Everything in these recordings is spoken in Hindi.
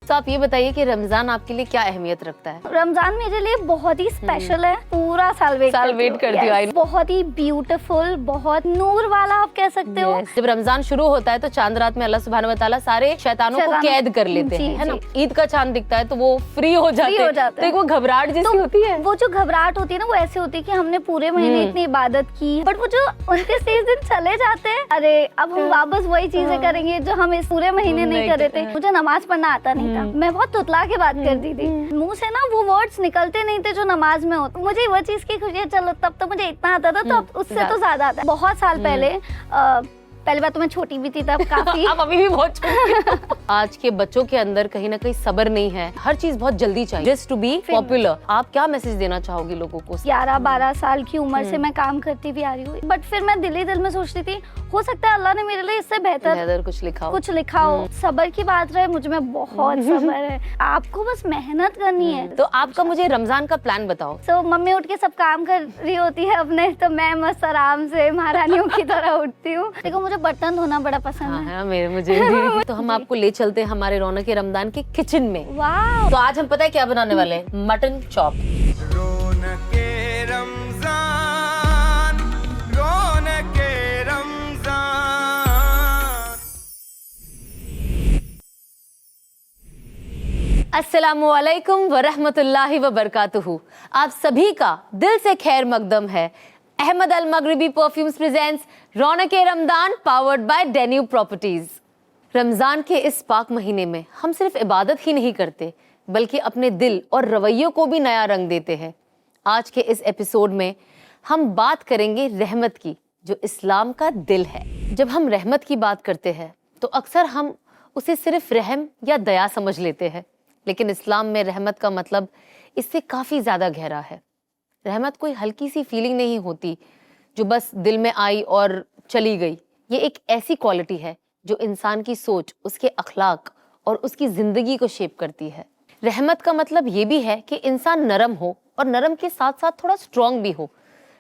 तो आप ये बताइए कि रमजान आपके लिए क्या अहमियत रखता है? रमजान मेरे लिए बहुत ही स्पेशल है। पूरा साल वेट करती हूँ। बहुत ही ब्यूटीफुल, बहुत नूर वाला आप कह सकते हो। जब रमजान शुरू होता है तो चांद रात में अल्लाह सुब्हानहू व तआला सारे शैतानों को कैद कर लेते हैं, है ना? ईद का चांद दिखता है तो वो फ्री हो जाते हैं। तो एक वो घबराहट जैसी होती है। वो जो घबराहट होती है ना, वो ऐसी होती है कि हमने पूरे महीने इतनी इबादत की, बट वो जो 29-30 दिन चले जाते हैं, अरे अब हम वापस वही चीजें करेंगे जो हम इस पूरे महीने नहीं कर रहे थे। मुझे नमाज पढ़ना आता नहीं था, मैं बहुत तुतला के बात करती थी, मुंह से ना वो वर्ड्स निकलते नहीं थे जो नमाज में होते। मुझे वो चीज की खुशी है, चलो तब तो मुझे इतना आता था, तो अब उससे तो ज्यादा आता है। बहुत साल पहले पहली बात तो मैं छोटी भी थी तब काफी। आप अभी भी बहुत छोटी। आज के बच्चों के अंदर कहीं ना कहीं सब्र नहीं है, हर चीज बहुत जल्दी चाहिए, जस्ट टू बी पॉपुलर। आप क्या मैसेज देना चाहोगी लोगों को? 11-12 साल की उम्र से मैं काम करती भी आ रही हूँ, बट फिर मैं दिल ही दिल में सोचती थी हो सकता है अल्लाह ने मेरे लिए इससे बेहतर कुछ लिखा हो। सब्र की बात रहे, मुझ में बहुत सब्र है। आपको बस मेहनत करनी है। तो आपका मुझे रमजान का प्लान बताओ। तो मम्मी उठ के सब काम कर रही होती है अपने, तो मैं मस्त आराम से महारानियों की तरह उठती हूँ। देखो मुझे बर्तन धोना बड़ा पसंद है। मुझे भी। तो हम आपको ले चलते हैं हमारे रौनक रमजान के किचन में। वाह! तो आज हम पता है क्या बनाने वाले हैं? Mutton chop. अस्सलामुअलैकुम वरहमतुल्लाहि वबरकातुहू। आप सभी का दिल से खैर मकदम है। Ahmed Al Maghribi perfumes presents Raunak Ramzan powered by Danube properties. Ramzan के इस पाक महीने में हम सिर्फ इबादत ही नहीं करते, बल्कि अपने दिल और रवैयों को भी नया रंग देते हैं। आज के इस एपिसोड में हम बात करेंगे रहमत की, जो इस्लाम का दिल है। जब हम रहमत की बात करते हैं तो अक्सर हम उसे सिर्फ रहम या दया समझ लेते हैं, लेकिन इस्लाम में रहमत का मतलब इससे काफ़ी ज़्यादा गहरा है। रहमत कोई हल्की सी फीलिंग नहीं होती जो बस दिल में आई और चली गई। ये एक ऐसी क्वालिटी है जो इंसान की सोच, उसके अखलाक और उसकी ज़िंदगी को शेप करती है। रहमत का मतलब ये भी है कि इंसान नरम हो और नरम के साथ साथ थोड़ा स्ट्रॉन्ग भी हो।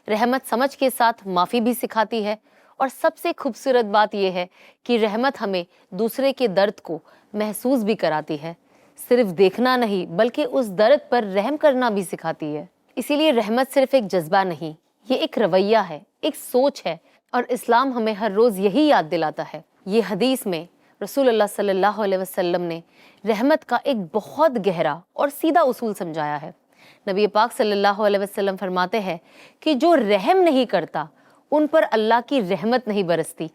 रहमत समझ के साथ माफ़ी भी सिखाती है, और सबसे खूबसूरत बात यह है कि रहमत हमें दूसरे के दर्द को महसूस भी कराती है। सिर्फ देखना नहीं, बल्कि उस दर्द पर रहम करना भी सिखाती है। इसीलिए रहमत सिर्फ एक जज्बा नहीं, ये एक रवैया है, एक सोच है, और इस्लाम हमें हर रोज़ यही याद दिलाता है। ये हदीस में रसूलुल्लाह सल्लल्लाहु अलैहि वसल्लम ने रहमत का एक बहुत गहरा और सीधा उसूल समझाया है। नबी पाक सल्लल्लाहु अलैहि वसल्लम फरमाते हैं कि जो रहम नहीं करता उन पर अल्लाह की रहमत नहीं बरसती।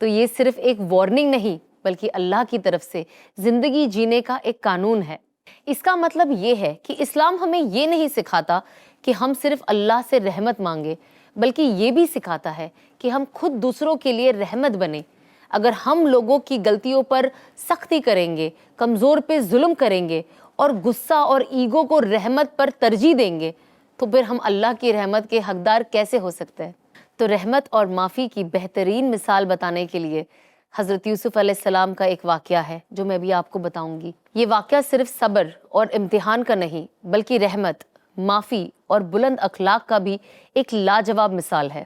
तो ये सिर्फ एक वार्निंग नहीं, बल्कि अल्लाह की तरफ से जिंदगी जीने का एक कानून है। इसका मतलब ये है कि इस्लाम हमें ये नहीं सिखाता कि हम सिर्फ अल्लाह से रहमत मांगे, बल्कि ये भी सिखाता है कि हम खुद दूसरों के लिए रहमत बने। अगर हम लोगों की गलतियों पर सख्ती करेंगे, कमज़ोर पे जुल्म करेंगे और गुस्सा और ईगो को रहमत पर तरजीह देंगे, तो फिर हम अल्लाह की रहमत के हकदार कैसे हो सकते हैं? तो रहमत और माफ़ी की बेहतरीन मिसाल बताने के लिए हज़रत यूसुफ अलैहिस्सलाम का एक वाक़या है जो मैं भी आपको बताऊंगी। ये वाक़या सिर्फ सब्र और इम्तिहान का नहीं, बल्कि रहमत, माफ़ी और बुलंद अखलाक का भी एक लाजवाब मिसाल है।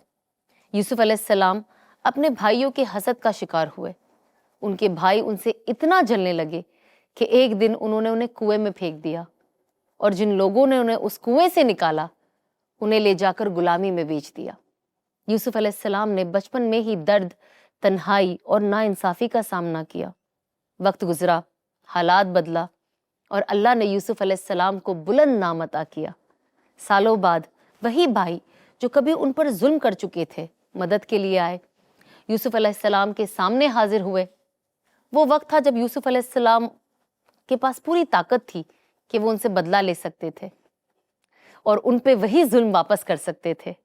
यूसुफ अलैहिस्सलाम अपने भाइयों के हसद का शिकार हुए। उनके भाई उनसे इतना जलने लगे कि एक दिन उन्होंने उन्हें कुएं में फेंक दिया, और जिन लोगों ने उन्हें उस कुएं से निकाला उन्हें ले जाकर गुलामी में बेच दिया। यूसुफ अलैहिस्सलाम ने बचपन में ही दर्द, तन्हाई और नाइंसाफ़ी का सामना किया। वक्त गुजरा, हालात बदला, और अल्लाह ने यूसुफ अलैहिस्सलाम को बुलंद नाम अता किया। सालों बाद वही भाई जो कभी उन पर जुल्म कर चुके थे, मदद के लिए आए, यूसुफ अलैहिस्सलाम के सामने हाजिर हुए। वो वक्त था जब यूसुफ अलैहिस्सलाम के पास पूरी ताकत थी कि वो उनसे बदला ले सकते थे और उन पे वही जुल्म वापस कर सकते थे।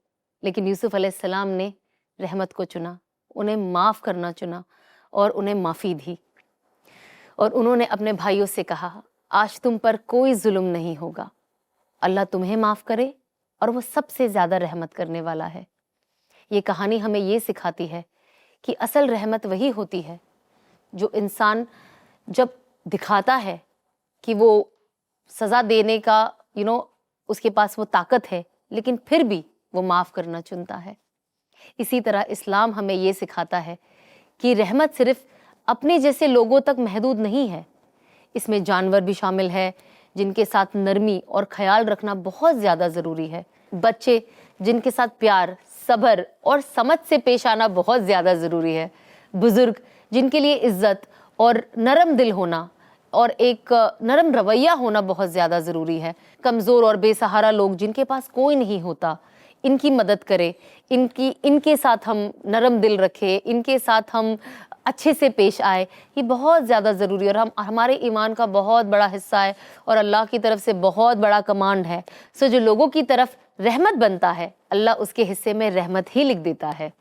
लेकिन यूसुफ अलैहिस्सलाम ने रहमत को चुना, उन्हें माफ़ करना चुना और उन्हें माफ़ी दी। और उन्होंने अपने भाइयों से कहा, आज तुम पर कोई जुल्म नहीं होगा, अल्लाह तुम्हें माफ़ करे और वो सबसे ज़्यादा रहमत करने वाला है। ये कहानी हमें ये सिखाती है कि असल रहमत वही होती है जो इंसान जब दिखाता है कि वो सज़ा देने का उसके पास वो ताकत है, लेकिन फिर भी वो माफ़ करना चुनता है। इसी तरह इस्लाम हमें ये सिखाता है कि रहमत सिर्फ अपने जैसे लोगों तक महदूद नहीं है। इसमें जानवर भी शामिल है जिनके साथ नरमी और ख्याल रखना बहुत ज़्यादा ज़रूरी है, बच्चे जिनके साथ प्यार, सब्र और समझ से पेश आना बहुत ज़्यादा ज़रूरी है, बुज़ुर्ग जिनके लिए इज़्ज़त और नरम दिल होना और एक नरम रवैया होना बहुत ज़्यादा ज़रूरी है, कमज़ोर और बेसहारा लोग जिनके पास कोई नहीं होता, इनकी मदद करें, इनके साथ हम नरम दिल रखें, इनके साथ हम अच्छे से पेश आए, ये बहुत ज़्यादा ज़रूरी है और हमारे ईमान का बहुत बड़ा हिस्सा है और अल्लाह की तरफ से बहुत बड़ा कमांड है। सो जो लोगों की तरफ रहमत बनता है, अल्लाह उसके हिस्से में रहमत ही लिख देता है।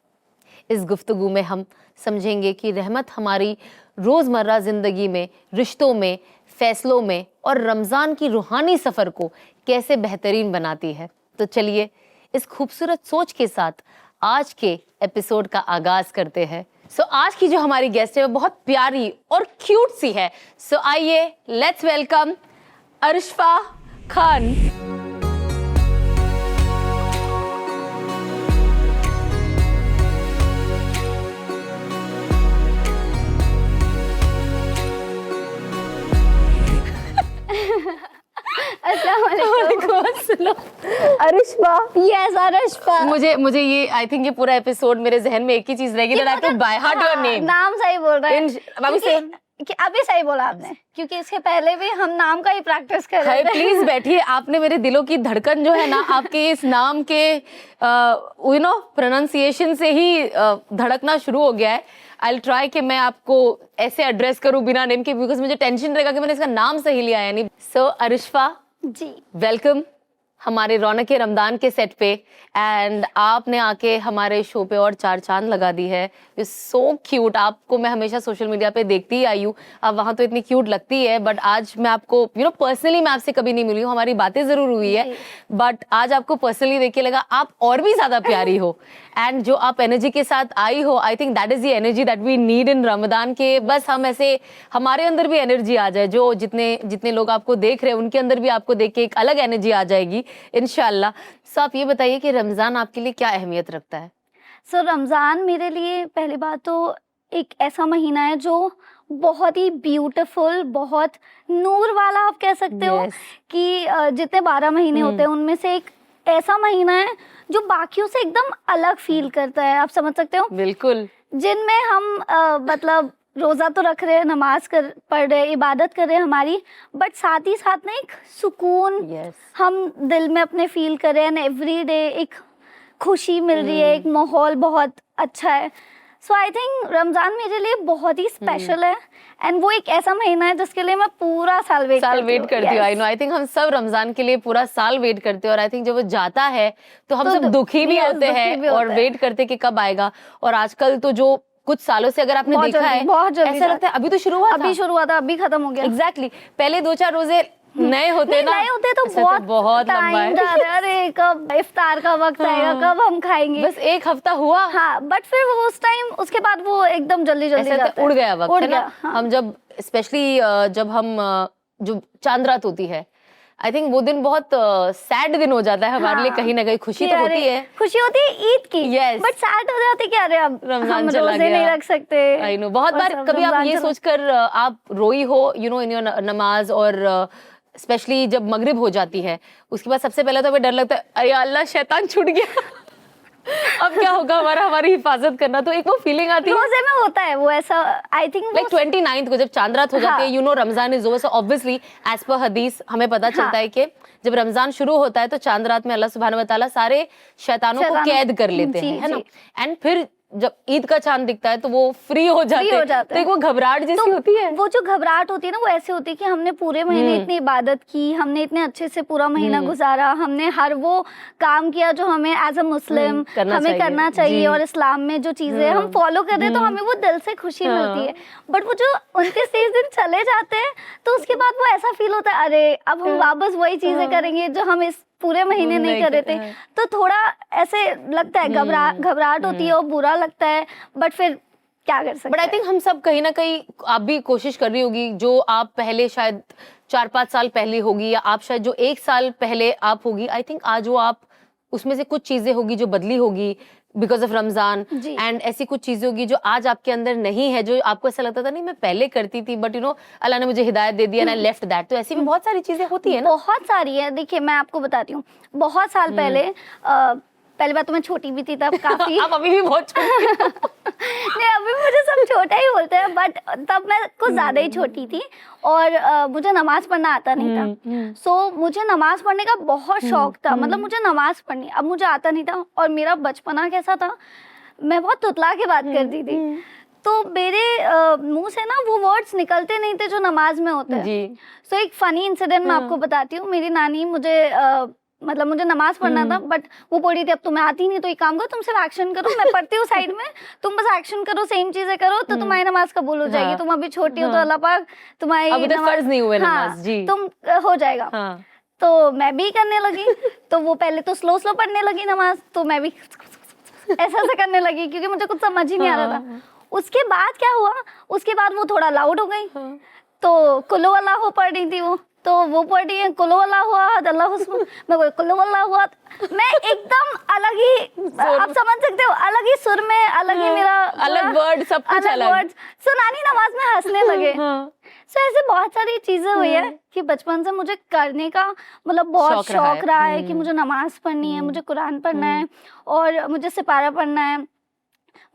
इस गुफ्तगू में हम समझेंगे कि रहमत हमारी रोज़मर्रा ज़िंदगी में, रिश्तों में, फ़ैसलों में और रमज़ान की रूहानी सफ़र को कैसे बेहतरीन बनाती है। तो चलिए इस खूबसूरत सोच के साथ आज के एपिसोड का आगाज़ करते हैं। सो आज की जो हमारी गेस्ट है वो बहुत प्यारी और क्यूट सी है। सो आइए let's welcome Arishfa Khan. Arishfa, yes Arishfa. मुझे ये आई थिंक ये पूरा एपिसोड मेरे जहन में एक ही चीज रहेगी, that I have to by heart your name. नाम सही बोल रहे हैं अभी सही बोला आपने, क्योंकि इसके पहले भी हम नाम का ही प्रैक्टिस कर रहे थे। प्लीज बैठिए, आपने मेरे दिलों की धड़कन जो है ना आपके इस नाम के यू नो प्रोनाउंसिएशन से ही धड़कना शुरू हो गया है। आई ट्राई कि मैं आपको ऐसे एड्रेस करूं बिना नेम के, बिकॉज मुझे टेंशन रहेगा कि मैंने इसका नाम सही लिया है नहीं। सो अरिशफा जी, वेलकम हमारे रौनक रमदान के सेट पे, एंड आपने आके हमारे शो पे और चार चांद लगा दी है। It's so cute. आपको मैं हमेशा सोशल मीडिया पे देखती ही आई हूँ, आप वहाँ तो इतनी क्यूट लगती है, बट आज मैं आपको यू नो पर्सनली मैं आपसे कभी नहीं मिली हूँ, हमारी बातें ज़रूर हुई है, बट आज आपको पर्सनली देख के लगा आप और भी ज़्यादा प्यारी हो। एंड जो आप एनर्जी के साथ आई हो, I think that is the energy that we need in Ramadan के। बस हम ऐसे हमारे अंदर भी एनर्जी आ जाए, जो जितने लोग आपको देख रहे हैं उनके अंदर भी आपको देख के एक अलग एनर्जी आ जाएगी इंशाल्लाह। सो आप ये बताइए कि रमज़ान आपके लिए क्या अहमियत रखता है? सो रमज़ान मेरे लिए पहली बात तो एक ऐसा महीना है जो बहुत ही ब्यूटीफुल, बहुत नूर वाला आप कह सकते हो कि जितने 12 महीने होते हैं उनमें से एक ऐसा महीना है जो बाकियों से एकदम अलग फील करता है। आप समझ सकते हो? बिल्कुल। जिनमें हम मतलब रोज़ा तो रख रहे हैं, नमाज पढ़ रहे हैं, इबादत कर रहे हैं हमारी, बट साथ ही साथ ना एक सुकून हम दिल में अपने फील कर रहे हैं। एवरी डे एक खुशी मिल रही है, एक माहौल बहुत अच्छा है। सो आई थिंक रमज़ान मेरे लिए बहुत ही स्पेशल है, एंड वो एक ऐसा महीना है जिसके लिए मैं पूरा साल वेट करती हूँ। आई नो, आई थिंक हम सब रमज़ान के लिए पूरा साल वेट करते हैं, और आई थिंक जब वो जाता है तो हम सब दुखी भी होते हैं और वेट करते कि कब आएगा। और आजकल तो जो कुछ सालों से अगर आपने देखा है, बहुत जल्दी ऐसा लगता है अभी तो शुरू हुआ था, अभी खत्म हो गया। एग्जैक्टली। पहले 2-4 रोजे नए होते तो बहुत लंबा है। अरे कब इफ्तार का वक्त आएगा, कब हम खाएंगे। बस एक हफ्ता हुआ, हाँ, बट फिर वो उस टाइम उसके बाद वो एकदम जल्दी जाता उड़ गया वक्त, है ना? हाँ। हम जब स्पेशली जब हम जो चांद रात होती है, आई थिंक वो दिन बहुत सैड दिन हो जाता है हमारे लिए। कहीं ना कहीं खुशी तो होती है, ईद की, बट सैड हो जाती है कि अब रमजान चला गया, नहीं रख सकते। आई नो, बहुत बार कभी आप ये सोचकर आप रोई हो, यू नो, इन योर नमाज, और स्पेशली जब मगरिब हो जाती है उसके बाद सबसे पहले तो हमें डर लगता है, अरे अल्लाह शैतान छूट गया अब क्या होगा हमारी हिफाजत करना। तो एक वो फीलिंग आती है, रोजे में होता है वो ऐसा। आई थिंक लाइक 29 को जब चांद रात हो जाती है, you know Ramzan is over, so obviously as पर हदीस हमें पता चलता है कि जब रमजान शुरू होता है तो चांद रात में अल्लाह सुब्हान व तआला सारे शैतानों को कैद कर लेते हैं, है ना? एंड फिर जब ईद का चांद दिखता है तो वो फ्री हो जाते हैं। तो एक वो घबराहट जैसी होती है। वो जो घबराहट होती है ना, वो ऐसी होती है कि हमने पूरे महीने इतनी इबादत की, हमने इतने अच्छे से पूरा महीना गुजारा, हमने हर वो काम किया जो हमें एज अ मुस्लिम हमें करना चाहिए, और इस्लाम में जो चीजें हम फॉलो कर रहे हैं, तो हमें वो दिल से खुशी मिलती है। बट वो जो 29 दिन चले जाते हैं तो उसके बाद वो ऐसा फील होता है, अरे अब हम वापस वही चीजें करेंगे जो हम इस पूरे महीने नहीं कर रहे थे। तो थोड़ा ऐसे लगता है, घबराहट होती है और बुरा लगता है, बट फिर क्या कर सकते हैं। बट आई थिंक हम सब कहीं ना कहीं, आप भी कोशिश कर रही होगी, जो आप पहले शायद 4-5 साल पहले होगी, या आप शायद जो 1 साल पहले आप होगी, आई थिंक आज वो आप उसमें से कुछ चीजें होगी जो बदली होगी, बिकॉज ऑफ रमजान जी। एंड ऐसी कुछ चीजें होगी जो आज आपके अंदर नहीं है, जो आपको ऐसा लगता था नहीं मैं पहले करती थी, बट अल्लाह ने मुझे हिदायत दे दिया, एंड आई लेफ्ट दैट। तो ऐसी भी बहुत सारी चीजें होती है ना। बहुत सारी है। देखिए मैं आपको बताती हूँ, बहुत साल पहले पहली बात तो मैं छोटी भी थी तब काफी। आप अभी भी बहुत छोटी हो। नहीं, अभी मुझे सब छोटा ही बोलते हैं, बट तब मैं कुछ ज्यादा ही छोटी थी और मुझे नमाज पढ़ना आता नहीं था। सो मुझे नमाज पढ़ने का बहुत शौक था, मतलब मुझे नमाज पढ़नी, अब मुझे आता नहीं था। और मेरा बचपना कैसा था, मैं बहुत तुतला के बात करती थी, तो मेरे मुंह से ना वो वर्ड्स निकलते नहीं थे जो नमाज में होते हैं। सो एक फनी इंसिडेंट मैं आपको बताती हूँ। मेरी नानी मुझे मतलब मुझे नमाज पढ़ना था, बट वो बोल रही थी अब तुम्हें आती नहीं, तो एक काम करो तुम सिर्फ एक्शन करो, मैं पढ़ती हूँ साइड में, तुम बस एक्शन करो, सेम चीजें करो, तो तुम्हारी नमाज कबूल हो जाएगी। तुम अभी छोटी हो तो अल्लाह पाक तुम्हारी फर्ज नहीं हुए नमाज जी, तुम हो जाएगा। तो मैं भी करने लगी। तो वो पहले तो स्लो स्लो पढ़ने लगी नमाज, तो मैं भी ऐसा करने लगी क्योंकि मुझे कुछ समझ ही नहीं आ रहा था। उसके बाद क्या हुआ, उसके बाद वो थोड़ा लाउड हो गई, तो कुल्हू अल्लाह पढ़ रही थी वो, तो वो पढ़ रही है कुल्हू अल्लाह हुआ अल्लाह हुस्न, मैं बोल कुल्हू अल्लाह हुआ, मैं एकदम अलग ही, आप समझ सकते हो, अलग ही सुर में, अलग ही मेरा अलग वर्ड, सब कुछ अलग। सो नानी नमाज में हंसने लगे। सो ऐसे बहुत सारी चीजें हुई है कि बचपन से मुझे करने का मतलब बहुत शौक रहा है कि मुझे नमाज पढ़नी है, मुझे कुरान पढ़ना है और मुझे सिपारा पढ़ना है।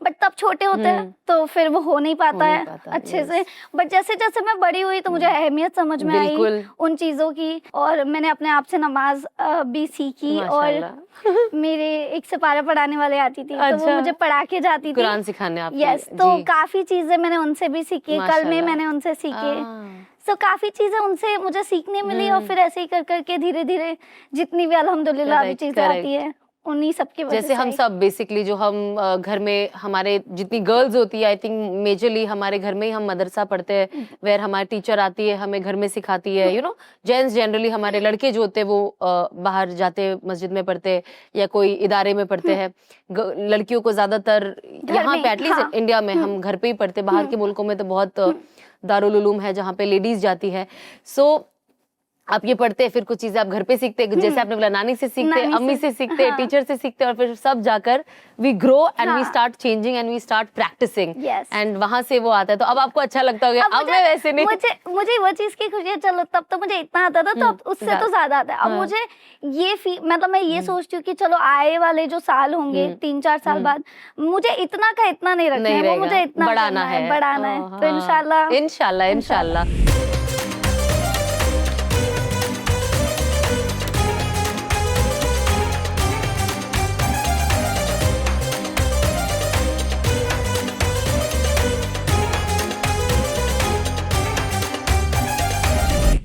बट तब छोटे होते हैं तो फिर वो हो नहीं पाता है अच्छे से। बट जैसे जैसे मैं बड़ी हुई तो मुझे अहमियत समझ में आई उन चीजों की, और मैंने अपने आप से नमाज भी सीखी। और मेरे एक सिपारा पढ़ाने वाले आती थी, तो वो मुझे पढ़ा के जाती थी, कुरान सिखाने आपको। यस, तो काफी चीजें मैंने उनसे भी सीखी, कल में मैंने उनसे सीखे। सो काफी चीजें उनसे मुझे सीखने मिली, और फिर ऐसे ही कर करके धीरे धीरे जितनी भी अल्हम्दुलिल्लाह अभी चीजें आती है उन्हीं सबकी वजह से। जैसे हम सब बेसिकली जो हम घर में हमारे जितनी गर्ल्स होती है, आई थिंक मेजरली हमारे घर में ही हम मदरसा पढ़ते हैं, वेयर हमारी टीचर आती है हमें घर में सिखाती है। जेंट्स जनरली हमारे लड़के जो होते हैं वो बाहर जाते मस्जिद में पढ़ते हैं या कोई इदारे में पढ़ते हैं। लड़कियों को ज्यादातर यहाँ पे एटलीस्ट इंडिया में हम घर पे ही पढ़ते, बाहर के मुल्कों में तो बहुत दारुल उलूम है जहाँ पे लेडीज जाती है। सो आप ये पढ़ते हैं, फिर कुछ चीजें आप घर पे सीखते हैं, जैसे आपने बोला नानी से सीखते हैं, अम्मी से सीखते हैं, टीचर से सीखते हैं, और फिर सब जाकर we grow and we start changing and we start practicing, and वहां से वो आता है। तो अब आपको अच्छा लगता होगा। अब मैं वैसे नहीं, मुझे वो चीज की खुशी है, चलो तब तो मुझे इतना आता था, तो अब उससे तो ज्यादा आता है। अब मुझे ये मतलब मैं ये सोचती हूँ कि चलो आए वाले जो साल होंगे 3-4 साल बाद, मुझे इतना का इतना नहीं रखना है, वो मुझे इतना बढ़ाना है। तो इंशाल्लाह इंशाल्लाह इंशाल्लाह।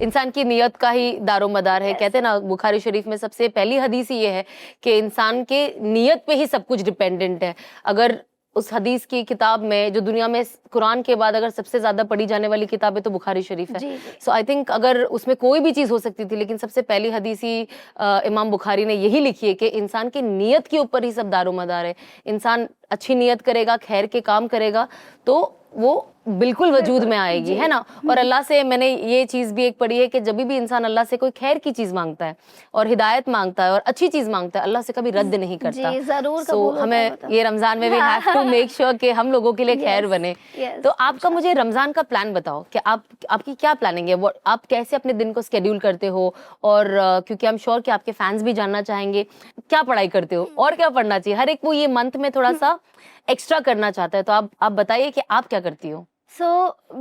इंसान की नियत का ही दारोमदार है। कहते हैं ना बुखारी शरीफ में सबसे पहली हदीस ये है कि इंसान के नियत पे ही सब कुछ डिपेंडेंट है। अगर उस हदीस की किताब में, जो दुनिया में कुरान के बाद अगर सबसे ज्यादा पढ़ी जाने वाली किताब है तो बुखारी शरीफ है। सो आई थिंक अगर उसमें कोई भी चीज हो सकती थी, लेकिन सबसे पहली हदीस ही इमाम बुखारी ने यही लिखी है कि इंसान की नियत के ऊपर ही सब दारोमदार है। इंसान अच्छी नियत करेगा, खैर के काम करेगा, तो वो बिल्कुल वजूद में आएगी, है ना। और अल्लाह से मैंने ये चीज भी एक पढ़ी है कि जब भी इंसान अल्लाह से कोई खैर की चीज मांगता है और हिदायत मांगता है और अच्छी चीज मांगता है, अल्लाह से कभी रद्द नहीं करता। जरूर सो हमें ये रमजान में भी हैव टू मेक श्योर कि हम लोगों के लिए खैर बने। तो आपका मुझे रमजान का प्लान बताओ कि आपकी क्या प्लानिंग है, आप कैसे अपने दिन को स्केड्यूल करते हो, और क्योंकि आई एम श्योर कि आपके फैंस भी जानना चाहेंगे क्या पढ़ाई करते हो और क्या पढ़ना चाहिए। हर एक वो ये मंथ में थोड़ा सा एक्स्ट्रा करना चाहता है, तो आप बताइए कि आप क्या करती हो।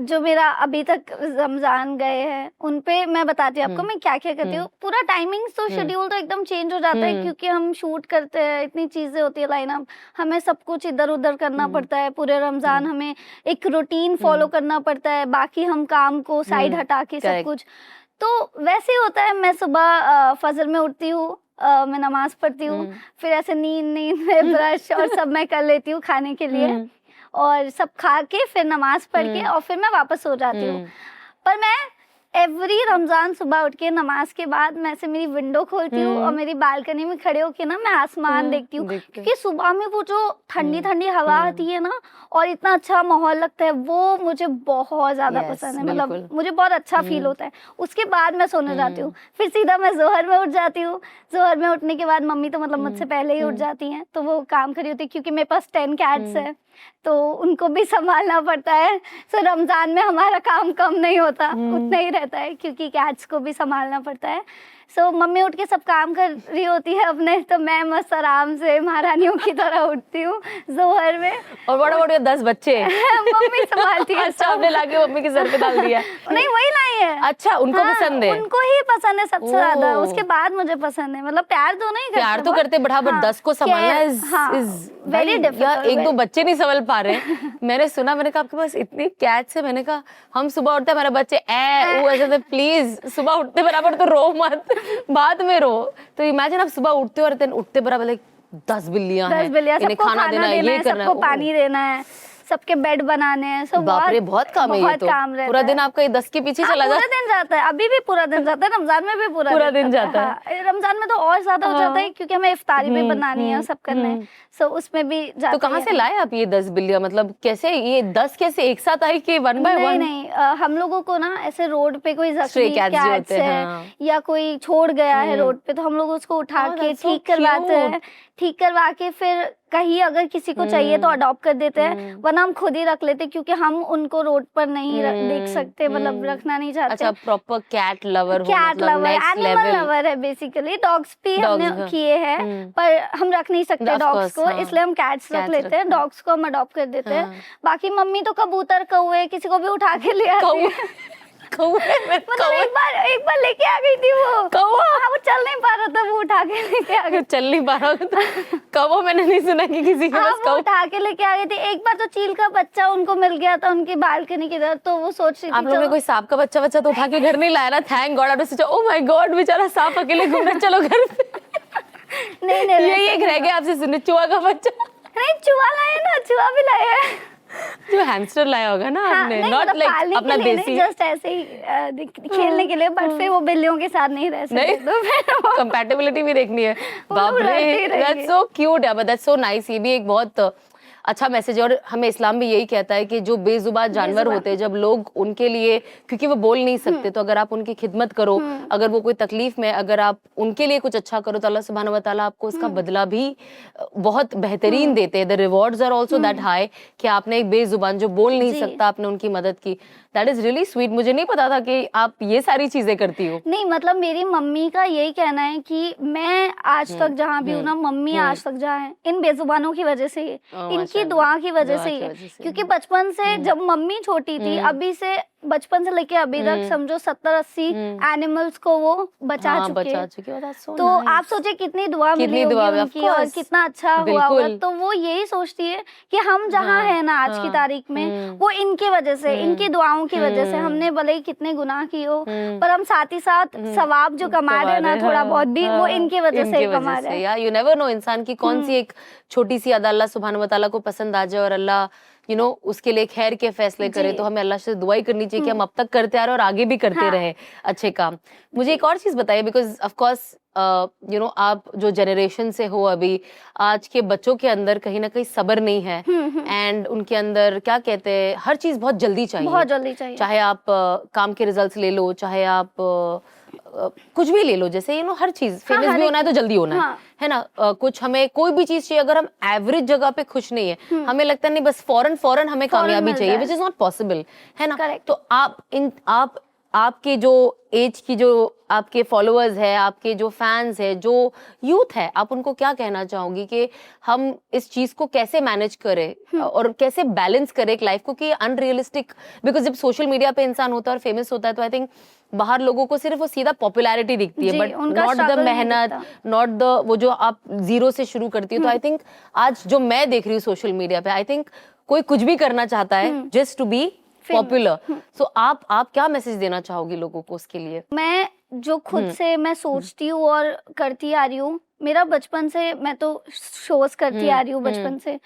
जो मेरा अभी तक रमजान गए हैं उन पे मैं बताती हूँ आपको मैं क्या क्या करती हूँ। पूरा टाइमिंग तो शेड्यूल तो एकदम चेंज हो जाता है, क्योंकि हम शूट करते हैं, इतनी चीजें होती है लाइनअप, हमें सब कुछ इधर उधर करना पड़ता है। पूरे रमजान हमें एक रूटीन फॉलो करना पड़ता है, बाकी हम काम को साइड हटा के सब कुछ। तो वैसे ही होता है, मैं सुबह फजर में उठती हूँ, मैं नमाज पढ़ती हूँ, फिर ऐसे नींद में ब्रश और सब मैं कर लेती हूँ खाने के लिए, और सब खा के फिर नमाज पढ़ के और फिर मैं वापस सो जाती हूँ। पर मैं एवरी रमजान सुबह उठ के नमाज के बाद मैं से मेरी विंडो खोलती हूँ और मेरी बालकनी में खड़े होके ना मैं आसमान देखती हूँ, क्योंकि सुबह में वो जो ठंडी ठंडी हवा आती है ना और इतना अच्छा माहौल लगता है, वो मुझे बहुत ज्यादा पसंद है। मतलब मुझे बहुत अच्छा फील होता है। उसके बाद मैं सोने जाती हूँ, फिर सीधा मैं जोहर में उठ जाती हूँ। जोहर में उठने के बाद मम्मी तो मतलब मुझसे पहले ही उठ जाती हैं, तो वो काम खड़ी होती है, क्योंकि मेरे पास 10 कैट्स है तो उनको भी संभालना पड़ता है। सो रमजान में हमारा काम कम नहीं होता, उतना ही रहता है, क्योंकि कैट्स को भी संभालना पड़ता है। सो मम्मी उठ के सब काम कर रही होती है अपने, तो मैं मस्त आराम से महारानियों की तरह उठती हूँ जोहर में। और बड़ा बड़ा 10 बच्चे मम्मी संभालती है। अच्छा, आपने लाके मम्मी के सर पे डाल दिया? नहीं, वही लाई है। अच्छा, उनको पसंद है? उनको ही पसंद है सबसे ज्यादा, उसके बाद मुझे पसंद है। मतलब प्यार तो नहीं करते, प्यार तो करते बट 10 को संभालना इज वेरी डिफिकल्ट। एक दो बच्चे नहीं संभल पा रहे। मैंने सुना, मैंने कहा आपके पास इतनी कैट्स है, मैंने कहा हम सुबह उठते हमारे बच्चे ऐसे प्लीज सुबह उठते बराबर तो रो मत, बाद में रो। तो इमेजिन आप सुबह उठते हो और दिन उठते बराबर 10 बिल्लियां हैं, इन्हें खाना देना है, ये करना है, सबको पानी देना है, सबके बेड बनाने हैं, सब बाप रे बहुत काम है ये तो। पूरा दिन आपका 10 के पीछे चला जाता है। पूरा दिन जाता है, अभी भी पूरा दिन जाता है, रमजान में भी पूरा दिन जाता है। रमजान में तो और ज्यादा हो जाता है, क्योंकि हमें इफ्तारी भी बनानी है, सब करना है, सो उसमें भी जाता है। तो कहाँ से लाए आप ये 10 बिल्लियां? मतलब कैसे ये 10 कैसे एक साथ आई कि 1 बाय 1? नहीं, हम लोगों को ना ऐसे रोड पे कोई जख्मी कैट्स है या कोई छोड़ गया है रोड पे, तो हम लोग उसको उठा के ठीक करवाते हैं। ठीक करवा के फिर कहीं अगर किसी को चाहिए तो अडॉप्ट कर देते हैं, वरना हम खुद ही रख लेते, क्योंकि हम उनको रोड पर नहीं देख सकते, मतलब रखना नहीं चाहते। अच्छा, proper cat lover, cat lover, animal lover है बेसिकली। डॉग्स भी हमने किए हैं, पर हम रख नहीं सकते डॉग्स को, इसलिए हम कैट्स रख लेते हैं। डॉग्स को हम अडॉप्ट कर देते हैं। बाकी मम्मी तो कबूतर, कौवे, किसी को भी उठा के ले आती है। मतलब एक बार लेके आ गई थी वो कौवा। वो चल नहीं पा रहा था, वो उठा के लेके आ गई। चल नहीं पा रहा था कौवा, मैंने नहीं सुना कि किसी के पास कौवा उठा के लेके आ गई थी। एक बार तो चील का बच्चा उनको मिल गया था उनकी बाल्कनी की तरफ, तो वो सोच रही थी आप लोगों ने कोई सांप का बच्चा तो उठा के घर नहीं लाया ना? Thank God. आपने सोचा ओह माय गॉड बेचारा सांप अकेले घूम रहा, चलो घर पे। नहीं यही एक रह गया आपसे सुनने, चूहा का बच्चा। नहीं, चूहा लाया ना, चूहा भी लाया है। जो हैमस्टर लाया होगा ना आपने, नॉट लाइक अपना देसी, जस्ट ऐसे ही खेलने के लिए, बट फिर वो बिल्लियों के साथ नहीं रह सकते, तो फिर कंपैटिबिलिटी भी देखनी है। बाप रे, दैट्स सो क्यूट है, बट दैट्स सो नाइस। ये भी एक बहुत अच्छा मैसेज है। और हमें इस्लाम भी यही कहता है कि जो बेजुबान जानवर होते हैं, जब लोग उनके लिए, क्योंकि वो बोल नहीं सकते, तो अगर आप उनकी खिदमत करो, अगर वो कोई तकलीफ में, अगर आप उनके लिए कुछ अच्छा करो, तो अल्लाह सुब्हानहू व तआला आपको उसका बदला भी बहुत बेहतरीन देते हैं। The rewards are also that high, कि आपने एक बेजुबान जो बोल नहीं सकता, आपने उनकी मदद की। That is really sweet. मुझे नहीं पता था कि आप ये सारी चीजें करती हो। नहीं, मतलब मेरी मम्मी का यही कहना है कि मैं आज तक जहाँ भी हूँ ना, मम्मी आज तक जहाँ है, इन बेजुबानों की वजह से, इनकी दुआ की वजह से, क्योंकि बचपन से जब मम्मी छोटी थी, अभी से बचपन से लेके अभी तक समझो 70-80 एनिमल्स को वो बचा चुके हैं। तो आप सोचे कितनी दुआ मिली होगी उनकी और कितना अच्छा हुआ होगा। तो वो यही सोचती है कि हम जहाँ है ना आज की तारीख में, वो इनकी वजह से, इनकी दुआओं की वजह से। हमने भले ही कितने गुनाह किए हो, पर हम साथ ही साथ सवाब जो कमा रहे हैं ना, थोड़ा बहुत भी, वो इनकी वजह से कमा रहे हैं। यू नेवर नो इंसान की कौन सी एक छोटी सी अदा अल्लाह सुब्हानहू व तआला को पसंद आ जाए और अल्लाह उसके लिए खैर के फैसले करे। तो हमें अल्लाह से दुआ ही करनी चाहिए कि हम अब तक करते आ रहे और आगे भी करते रहे अच्छे काम। मुझे एक और चीज बताइए, बिकॉज ऑफ कोर्स आप जो जनरेशन से हो, अभी आज के बच्चों के अंदर कहीं ना कहीं सब्र नहीं है, एंड उनके अंदर क्या कहते हैं, हर चीज बहुत जल्दी चाहिए। चाहे आप काम के रिजल्ट्स ले लो, चाहे आप कुछ भी ले लो, जैसे हर चीज फेमस भी होना है तो जल्दी होना है ना। कुछ हमें कोई भी चीज चाहिए, अगर हम एवरेज जगह पे खुश नहीं है, हमें लगता नहीं बस फौरन हमें कामयाबी चाहिए, विच इज नॉट पॉसिबल, है ना। तो आपके जो एज की जो आपके फॉलोअर्स है, आपके जो फैंस है, जो यूथ है, आप उनको क्या कहना चाहोगी कि हम इस चीज को कैसे मैनेज करें और कैसे बैलेंस करें एक लाइफ को, कि अनरियलिस्टिक, बिकॉज जब सोशल मीडिया पे इंसान होता है और फेमस होता है, तो आई थिंक बाहर लोगों को सिर्फ वो सीधा पॉपुलैरिटी दिखती है, बट नॉट द मेहनत, नॉट द वो जो आप जीरो से शुरू करती है। तो आई थिंक आज जो मैं देख रही हूँ सोशल मीडिया पे, आई थिंक कोई कुछ भी करना चाहता है जस्ट टू बी पॉपुलर। सो आप क्या मैसेज देना चाहोगी लोगों को उसके लिए? मैं जो खुद से मैं सोचती हूँ और करती आ रही हूँ, मेरा बचपन से, मैं तो शोज करती आ रही हूँ बचपन से,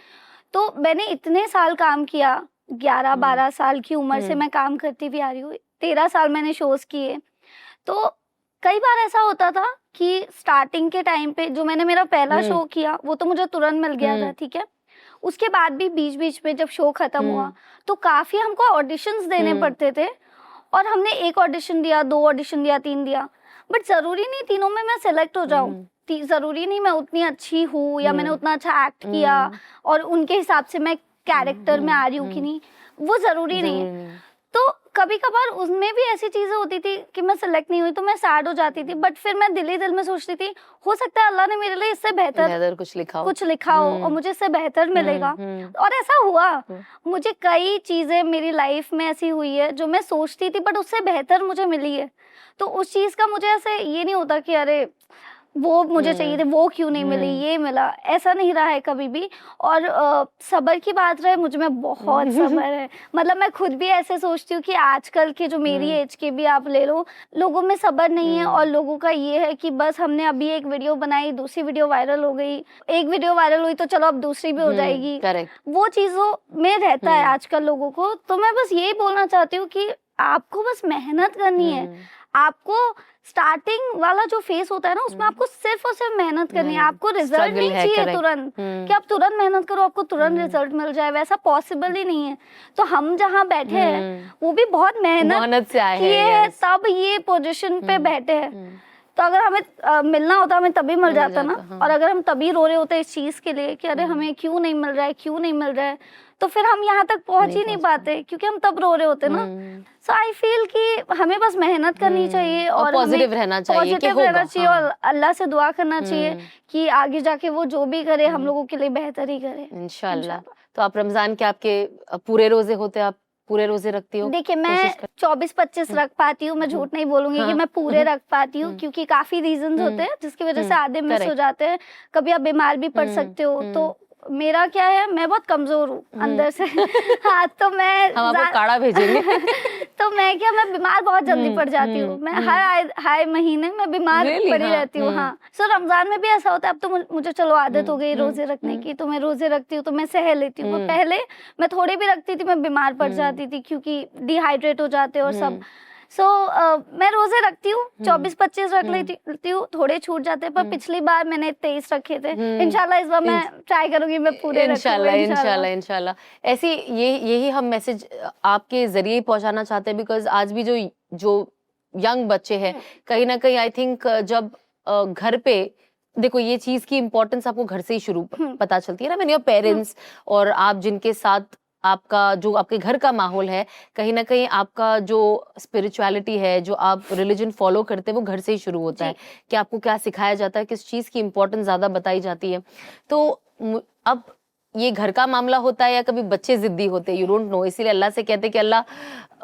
तो मैंने इतने साल काम किया, 11-12 साल की उम्र से मैं काम करती भी आ रही हूँ, 13 साल मैंने शोज किए। तो कई बार ऐसा होता था कि स्टार्टिंग के टाइम पे जो मैंने मेरा पहला शो किया वो तो मुझे तुरंत मिल गया था, ठीक है। उसके बाद भी बीच बीच में जब शो खत्म हुआ तो काफी हमको ऑडिशंस देने पड़ते थे, और हमने 1 ऑडिशन दिया, 2 ऑडिशन दिया, 3 दिया, बट जरूरी नहीं तीनों में मैं सेलेक्ट हो जाऊं, जरूरी नहीं मैं उतनी अच्छी हूँ या मैंने उतना अच्छा एक्ट किया और उनके हिसाब से मैं कैरेक्टर में आ रही हूँ कि नहीं, वो जरूरी नहीं है। तो कभी कभार उसमें भी ऐसी चीजें होती थी कि मैं सेलेक्ट नहीं हुई तो मैं सैड हो जाती थी, बट फिर मैं दिल ही दिल में सोचती थी हो सकता है अल्लाह ने मेरे लिए इससे बेहतर कुछ लिखा हो और मुझे इससे बेहतर मिलेगा। और ऐसा हुआ, मुझे कई चीजें मेरी लाइफ में ऐसी हुई है जो मैं सोचती थी बट उससे बेहतर मुझे मिली है। तो उस चीज का मुझे ऐसे ये नहीं होता कि अरे वो मुझे चाहिए थे वो क्यों नहीं मिली, ये मिला, ऐसा नहीं रहा है कभी भी। और सब्र की बात रहे, मुझ में बहुत सब्र है। मतलब मैं खुद भी ऐसे सोचती हूँ कि आजकल के जो मेरी एज के भी आप ले लो, लोगों में सब्र नहीं है, और लोगों का ये है कि बस हमने अभी एक वीडियो बनाई, दूसरी वीडियो वायरल हो गई, एक वीडियो वायरल हुई तो चलो अब दूसरी भी हो जाएगी। वो चीजों में रहता है आजकल लोगों को। तो मैं बस यही बोलना चाहती हूँ कि आपको बस मेहनत करनी है। आपको स्टार्टिंग वाला जो फेस होता है ना, उसमें आपको सिर्फ और सिर्फ मेहनत करनी है। आपको रिजल्ट नहीं चाहिए तुरंत कि आप तुरंत मेहनत करो आपको तुरंत रिजल्ट मिल जाए, वैसा पॉसिबल ही नहीं है। तो हम जहाँ बैठे हैं वो भी बहुत मेहनत से आए हैं, तब ये पोजीशन पे बैठे हैं। तो अगर हमें मिलना होता हमें तभी मिल जाता ना। और अगर हम तभी रो रहे होते इस चीज के लिए कि अरे हमें क्यों नहीं मिल रहा है, क्यों नहीं मिल रहा है, तो फिर हम यहाँ तक पहुंच ही नहीं पाते, क्योंकि हम तब रो रहे होते ना। सो आई फील कि हमें बस मेहनत करनी चाहिए और पॉजिटिव रहना चाहिए, पॉजिटिव रहना चाहिए और अल्लाह से दुआ करना चाहिए कि आगे जाके वो जो भी करे हम लोगों के लिए बेहतर ही करे इंशाल्लाह। तो आप रमजान के आपके पूरे रोजे होते, आप पूरे रोजे रखती हो? देखिए मैं 24-25 रख पाती हूँ, मैं झूठ नहीं बोलूंगी कि मैं पूरे रख पाती हूँ, क्योंकि काफी रीजंस होते हैं जिसकी वजह से आधे मिस हो जाते हैं। कभी आप बीमार भी पड़ सकते हो। तो मेरा क्या है, मैं बहुत कमजोर हूँ अंदर से। हाँ, तो मैं हम आपको काढ़ा भेजेंगे। तो मैं बीमार बहुत जल्दी पड़ जाती हूँ। मैं हर महीने में बीमार पड़ी रहती हूँ। हाँ, सो रमजान में भी ऐसा होता है। अब तो मुझे चलो आदत हो गई रोजे रखने की, तो मैं रोजे रखती हूँ तो मैं सह लेती हूँ। पहले मैं थोड़े भी रखती थी मैं बीमार पड़ जाती थी, क्योंकि डिहाइड्रेट हो जाते और सब। सो मैं रोजे रखती हूँ, 24-25 रख लेती हूँ, थोड़े छूट जाते हैं। पर पिछली बार मैंने 23 रखे थे। इंशाल्लाह इस बार मैं ट्राई करूंगी मैं पूरे इंशाल्लाह। ऐसी यही हम मैसेज आपके जरिए पहुंचाना चाहते हैं, बिकॉज आज भी जो यंग बच्चे हैं कहीं ना कहीं आई थिंक जब घर पे देखो ये चीज की इम्पोर्टेंस आपको घर से ही शुरू पता चलती है ना, व्हेन योर पेरेंट्स और आप जिनके साथ आपका जो आपके घर का माहौल है, कहीं ना कहीं आपका जो स्पिरिचुअलिटी है, जो आप रिलीजन फॉलो करते हैं, वो घर से ही शुरू होता है कि आपको क्या सिखाया जाता है, किस चीज की इम्पोर्टेंस ज्यादा बताई जाती है। तो अब ये घर का मामला होता है या कभी बच्चे जिद्दी होते हैं, यू डोंट नो। इसीलिए अल्लाह से कहते हैं कि अल्लाह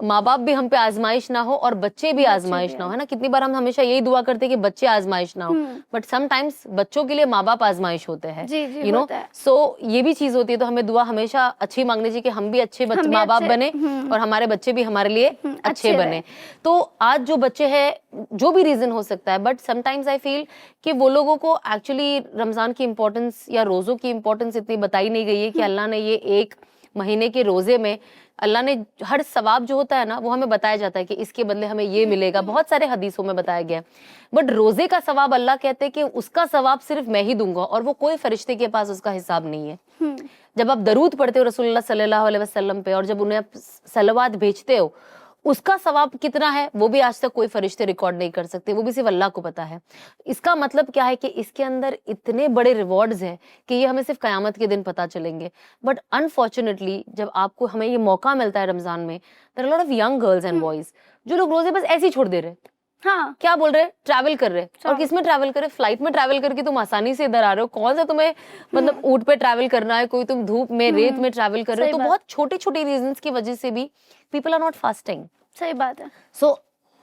माँ बाप भी हम पे आजमाइश ना हो और बच्चे भी आजमाइश ना हो, है ना। कितनी बार हम हमेशा यही दुआ करते हैं कि बच्चे आजमाइश ना हो, बट समटाइम्स बच्चों के लिए माँ बाप आजमाइश होते हैं, यू नो। सो ये भी चीज होती है। तो हमें दुआ हमेशा अच्छी मांगनी चाहिए कि हम भी अच्छे माँ बाप बने और हमारे बच्चे भी हमारे लिए अच्छे बने। तो आज जो बच्चे हैं, जो भी रीजन हो सकता है, बट समटाइम्स आई फील कि वो लोगों को एक्चुअली रमजान की इम्पोर्टेंस या रोजों की इम्पोर्टेंस इतनी बताई नहीं गई है कि अल्लाह ने ये 1 महीने के रोजे में अल्लाह ने हर सवाब जो होता है ना वो हमें बताया जाता है कि इसके बदले हमें ये मिलेगा। बहुत सारे हदीसों में बताया गया है, बट रोजे का सवाब अल्लाह कहते हैं कि उसका सवाब सिर्फ मैं ही दूंगा और वो कोई फरिश्ते के पास उसका हिसाब नहीं है। जब आप दरूद पढ़ते हो रसूलुल्लाह सल्लल्लाहु अलैहि वसल्लम पे और जब उन्हें आप सलवात भेजते हो, उसका सवाब कितना है वो भी आज तक कोई फरिश्ते रिकॉर्ड नहीं कर सकते, वो भी सिर्फ अल्लाह को पता है। इसका मतलब क्या है कि इसके अंदर इतने बड़े रिवॉर्ड्स हैं कि ये हमें सिर्फ कयामत के दिन पता चलेंगे। बट अनफॉर्चुनेटली जब आपको हमें ये मौका मिलता है रमजान में, there are lot of young girls and boys जो लोग रोजे बस ऐसे ही छोड़ दे रहे। हाँ, क्या बोल रहे, ट्रैवल कर रहे। और किस में ट्रैवल करे, फ्लाइट में ट्रैवल करके तुम आसानी से इधर आ रहे हो। कौन सा तुम्हें मतलब ऊंट पे ट्रैवल करना है, कोई तुम धूप में रेत में ट्रैवल कर रहे हो। तो बहुत छोटे छोटे रीजंस की वजह से भी पीपल आर नॉट फास्टिंग। सही बात है। सो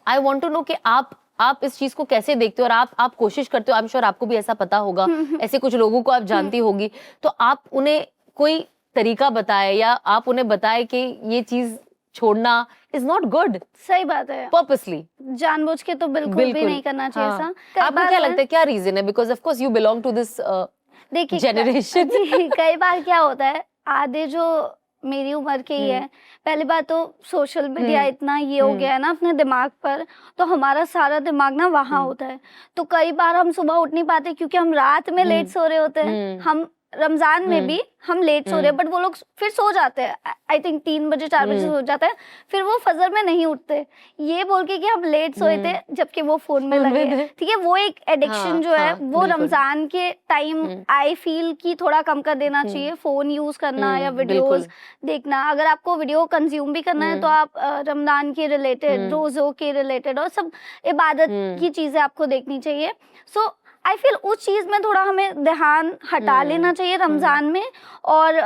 आई वांट टू नो कि आप इस चीज को कैसे देखते हो और आप कोशिश करते हो। आई एम श्योर आपको भी ऐसा पता होगा, ऐसे कुछ लोगों को आप जानती होगी, तो आप उन्हें कोई तरीका बताए या आप उन्हें बताए कि ये चीज छोड़ना इज नॉट गुड। सही बात है, पर्पसली जानबूझ के तो बिल्कुल भी नहीं करना चाहिए ऐसा। आपको क्या लगता है क्या रीजन है? Because of course you belong to this देखिए जनरेशन। कई बार क्या होता है, आधे जो मेरी उम्र के ही है। पहली बात तो सोशल मीडिया इतना ये हो गया है ना अपने दिमाग पर, तो हमारा सारा दिमाग ना वहाँ होता है। तो कई बार हम सुबह उठ नहीं पाते क्योंकि हम रात में लेट सो रहे होते हैं। हम रमजान में भी हम लेट सो रहे हैं, बट वो लोग फिर सो जाते हैं, आई थिंक 3 बजे 4 बजे सो जाते हैं, फिर वो फजर में नहीं उठते ये बोल के कि हम लेट सोए थे, जबकि वो फोन में लगे हैं। ठीक है, वो एक एडिक्शन जो है वो रमजान के टाइम आई फील कि थोड़ा कम कर देना चाहिए, फोन यूज करना या वीडियोस देखना। अगर आपको वीडियो कंज्यूम भी करना है तो आप रमजान के रिलेटेड, रोजों के रिलेटेड और सब इबादत की चीजें आपको देखनी चाहिए। सो आई फील उस चीज में थोड़ा हमें ध्यान हटा लेना चाहिए रमजान में। और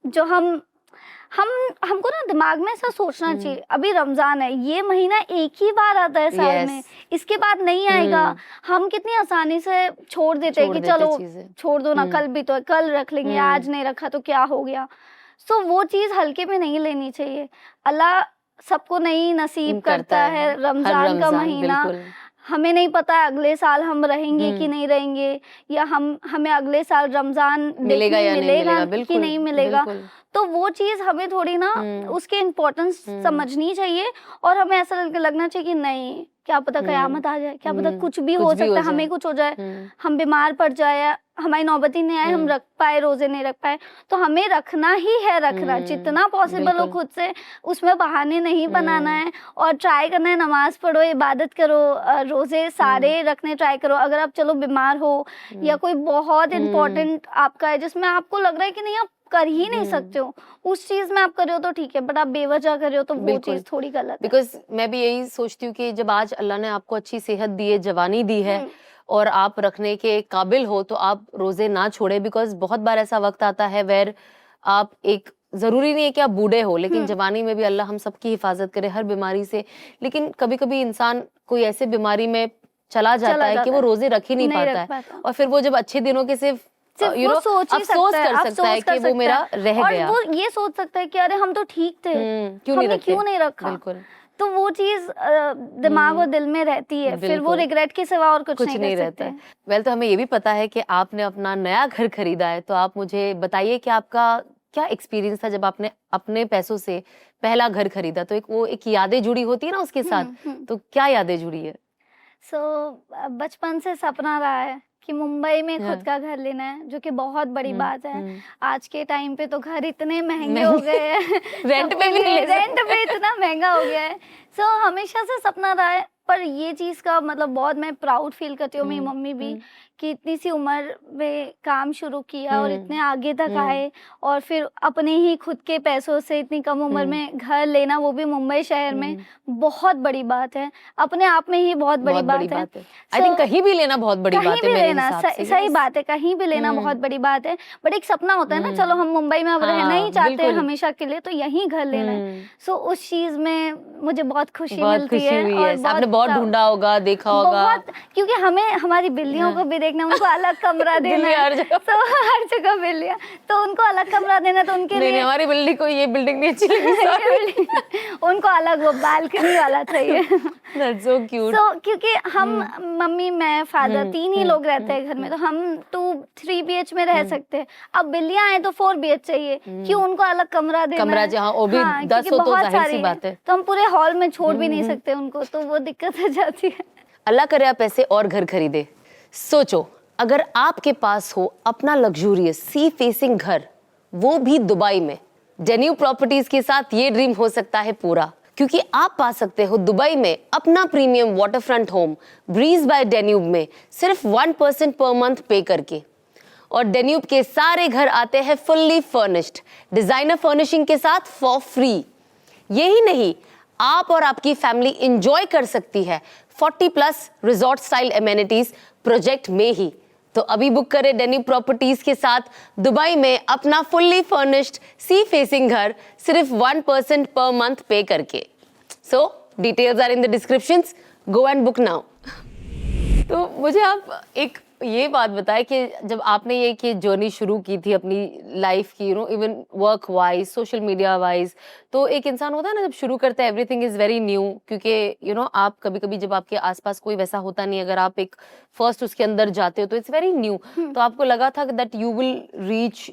जो हमको ना दिमाग में ऐसा सोचना चाहिए, अभी रमजान है, ये महीना एक ही बार आता है साल में, इसके बाद नहीं आएगा। हम कितनी आसानी से छोड़ देते हैं कि चलो छोड़ दो ना, कल भी तो कल रख लेंगे, आज नहीं रखा तो क्या हो गया। सो वो चीज हल्के में नहीं लेनी चाहिए। अल्लाह सबको नहीं नसीब करता है रमजान का महीना। हमें नहीं पता अगले साल हम रहेंगे कि नहीं रहेंगे, या हमें अगले साल रमजान मिलेगा कि नहीं मिलेगा। तो वो चीज हमें थोड़ी ना उसके इम्पोर्टेंस समझनी चाहिए, और हमें ऐसा लगना चाहिए कि नहीं, क्या पता कयामत आ जाए, क्या पता कुछ भी हो सकता है, हमें कुछ हो जाए, हम बीमार पड़ जाए, हमारी नौबत ही नहीं आए, हम रख पाए, रोजे नहीं रख पाए, तो हमें रखना ही है, रखना जितना पॉसिबल हो खुद से, उसमें बहाने नहीं बनाना है, और ट्राई करना है, नमाज पढ़ो, इबादत करो, रोजे सारे रखने ट्राई करो। अगर आप चलो बीमार हो या कोई बहुत इम्पोर्टेंट आपका है जिसमें आपको लग रहा है कि नहीं आप कर ही नहीं सकते हो, उस चीज में आप कर रहे हो तो ठीक है, बट आप बेवजह कर रहे हो तो वो चीज थोड़ी गलत है। बिकॉज मैं भी यही सोचती हूँ कि जब आज अल्लाह ने आपको अच्छी सेहत दी है, जवानी दी है और आप रखने के काबिल हो, तो आप रोजे ना छोड़े। बिकॉज बहुत बार ऐसा वक्त आता है वेर आप एक, जरूरी नहीं है कि आप बूढ़े हो, लेकिन जवानी में भी अल्लाह हम सबकी हिफाजत करे हर बीमारी से, लेकिन कभी कभी इंसान कोई ऐसे बीमारी में चला जाता है कि वो रोजे रख ही नहीं पाता है, और फिर वो जब अच्छे दिनों के सिर्फ वो सोच ही सकता है कि वो मेरा रह गया, और वो ये सोच सकता है कि अरे हम तो ठीक थे, क्यों नहीं रखा। बिल्कुल। तो वो चीज दिमाग और दिल में रहती है, फिर वो रिग्रेट के सिवा और कुछ नहीं रहता है। वेल, तो हमें ये भी पता है कि आपने अपना नया घर खरीदा है, तो आप मुझे बताइए कि आपका क्या एक्सपीरियंस था जब आपने अपने पैसों से पहला घर खरीदा। तो एक यादें जुड़ी होती है ना उसके साथ, तो क्या यादें जुड़ी है? बचपन से सपना रहा है कि मुंबई में खुद का घर लेना है, जो कि बहुत बड़ी बात है। आज के टाइम पे तो घर इतने महंगे हो गए हैं रेंट पे इतना महंगा हो गया है। हमेशा से सपना रहा है, पर ये चीज का मतलब बहुत मैं प्राउड फील करती हूँ, मेरी मम्मी भी, कि इतनी सी उम्र में काम शुरू किया और इतने आगे तक आए, और फिर अपने ही खुद के पैसों से इतनी कम उम्र में घर लेना, वो भी मुंबई शहर में, बहुत बड़ी बात है, अपने आप में ही बहुत बड़ी बात है। आई थिंक कहीं भी लेना बहुत बड़ी बात है मेरे हिसाब से। सही बात है, कहीं भी लेना बहुत बड़ी बात है, बट एक सपना होता है ना, चलो हम मुंबई में अब रहना ही चाहते हैं हमेशा के लिए, तो यहीं घर लेना है। उस चीज में मुझे बहुत खुशी मिलती है, और आपने बहुत ढूंढा होगा, देखा होगा, क्योंकि हमें हमारी बिल्लियों को भी देखना, उनको अलग कमरा देना है, तो हर जगह बिल्लियां, तो उनको अलग कमरा देना, तो उनके लिए हमारी बिल्ली को ये बिल्डिंग नहीं अच्छी लगी उनको अलग वो बालकनी वाला चाहिए। That's so cute. क्योंकि हम मम्मी, मैं, फादर, 3 ही लोग रहते हैं घर में, तो हम 2-3 BH में रह सकते हैं। अब बिल्लियां आए तो 4 BH चाहिए, क्यों उनको अलग कमरा देना, कमरा जहाँ वो भी 10 हो तो जाहिर सी बात है, तो हम पूरे हॉल में छोड़ भी नहीं सकते उनको, तो वो दिक्कत हो जाती है। अल्लाह करे आप ऐसे और घर खरीदे। सोचो अगर आपके पास हो अपना लग्जूरियस सी फेसिंग घर, वो भी दुबई में, डेन्यूब प्रॉपर्टीज के साथ ये ड्रीम हो सकता है पूरा, क्योंकि आप पा सकते हो दुबई में अपना premium waterfront home Breez by Danube में सिर्फ 1% पर मंथ पे करके। और डेन्यूब के सारे घर आते हैं फुल्ली फर्निश्ड, डिजाइनर फर्निशिंग के साथ फॉर फ्री। यही नहीं, आप और आपकी फैमिली एंजॉय कर सकती है 40+ रिजॉर्ट स्टाइल एमेनिटीज प्रोजेक्ट में ही। तो अभी बुक करें डेन्यूब प्रॉपर्टीज के साथ दुबई में अपना फुल्ली फर्निश्ड सी फेसिंग घर सिर्फ 1% पर मंथ पे करके। So details are in the descriptions, go and book now. तो मुझे आप एक ये बात बताएं कि जब आपने ये जर्नी शुरू की थी अपनी लाइफ की, even work wise, social media wise, तो एक इंसान होता है ना जब शुरू करता है, एवरीथिंग इज वेरी न्यू, क्योंकि आप कभी कभी जब आपके आसपास कोई वैसा होता नहीं, अगर आप एक फर्स्ट उसके अंदर जाते हो तो इट्स वेरी न्यू। तो आपको लगा था दैट यू विल रीच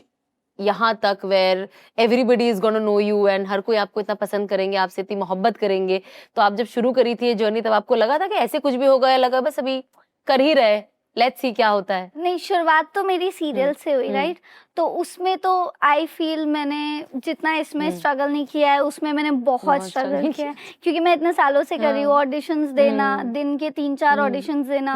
यहाँ तक where everybody is gonna know you and हर कोई आपको इतना पसंद करेंगे, आपसे इतनी मोहब्बत करेंगे, तो आप जब शुरू करी थी ये जर्नी तब आपको लगा था कि ऐसे कुछ भी होगा, या लगा बस अभी कर ही रहे, लेट्स सी क्या होता है? नहीं, शुरुआत तो मेरी सीरियल से हुई, राइट। तो उसमें तो आई फील मैंने जितना इसमें स्ट्रगल नहीं किया है उसमें मैंने बहुत स्ट्रगल किया है, क्योंकि मैं इतने सालों से कर रही हूँ। ऑडिशंस देना, दिन के 3-4 ऑडिशंस देना,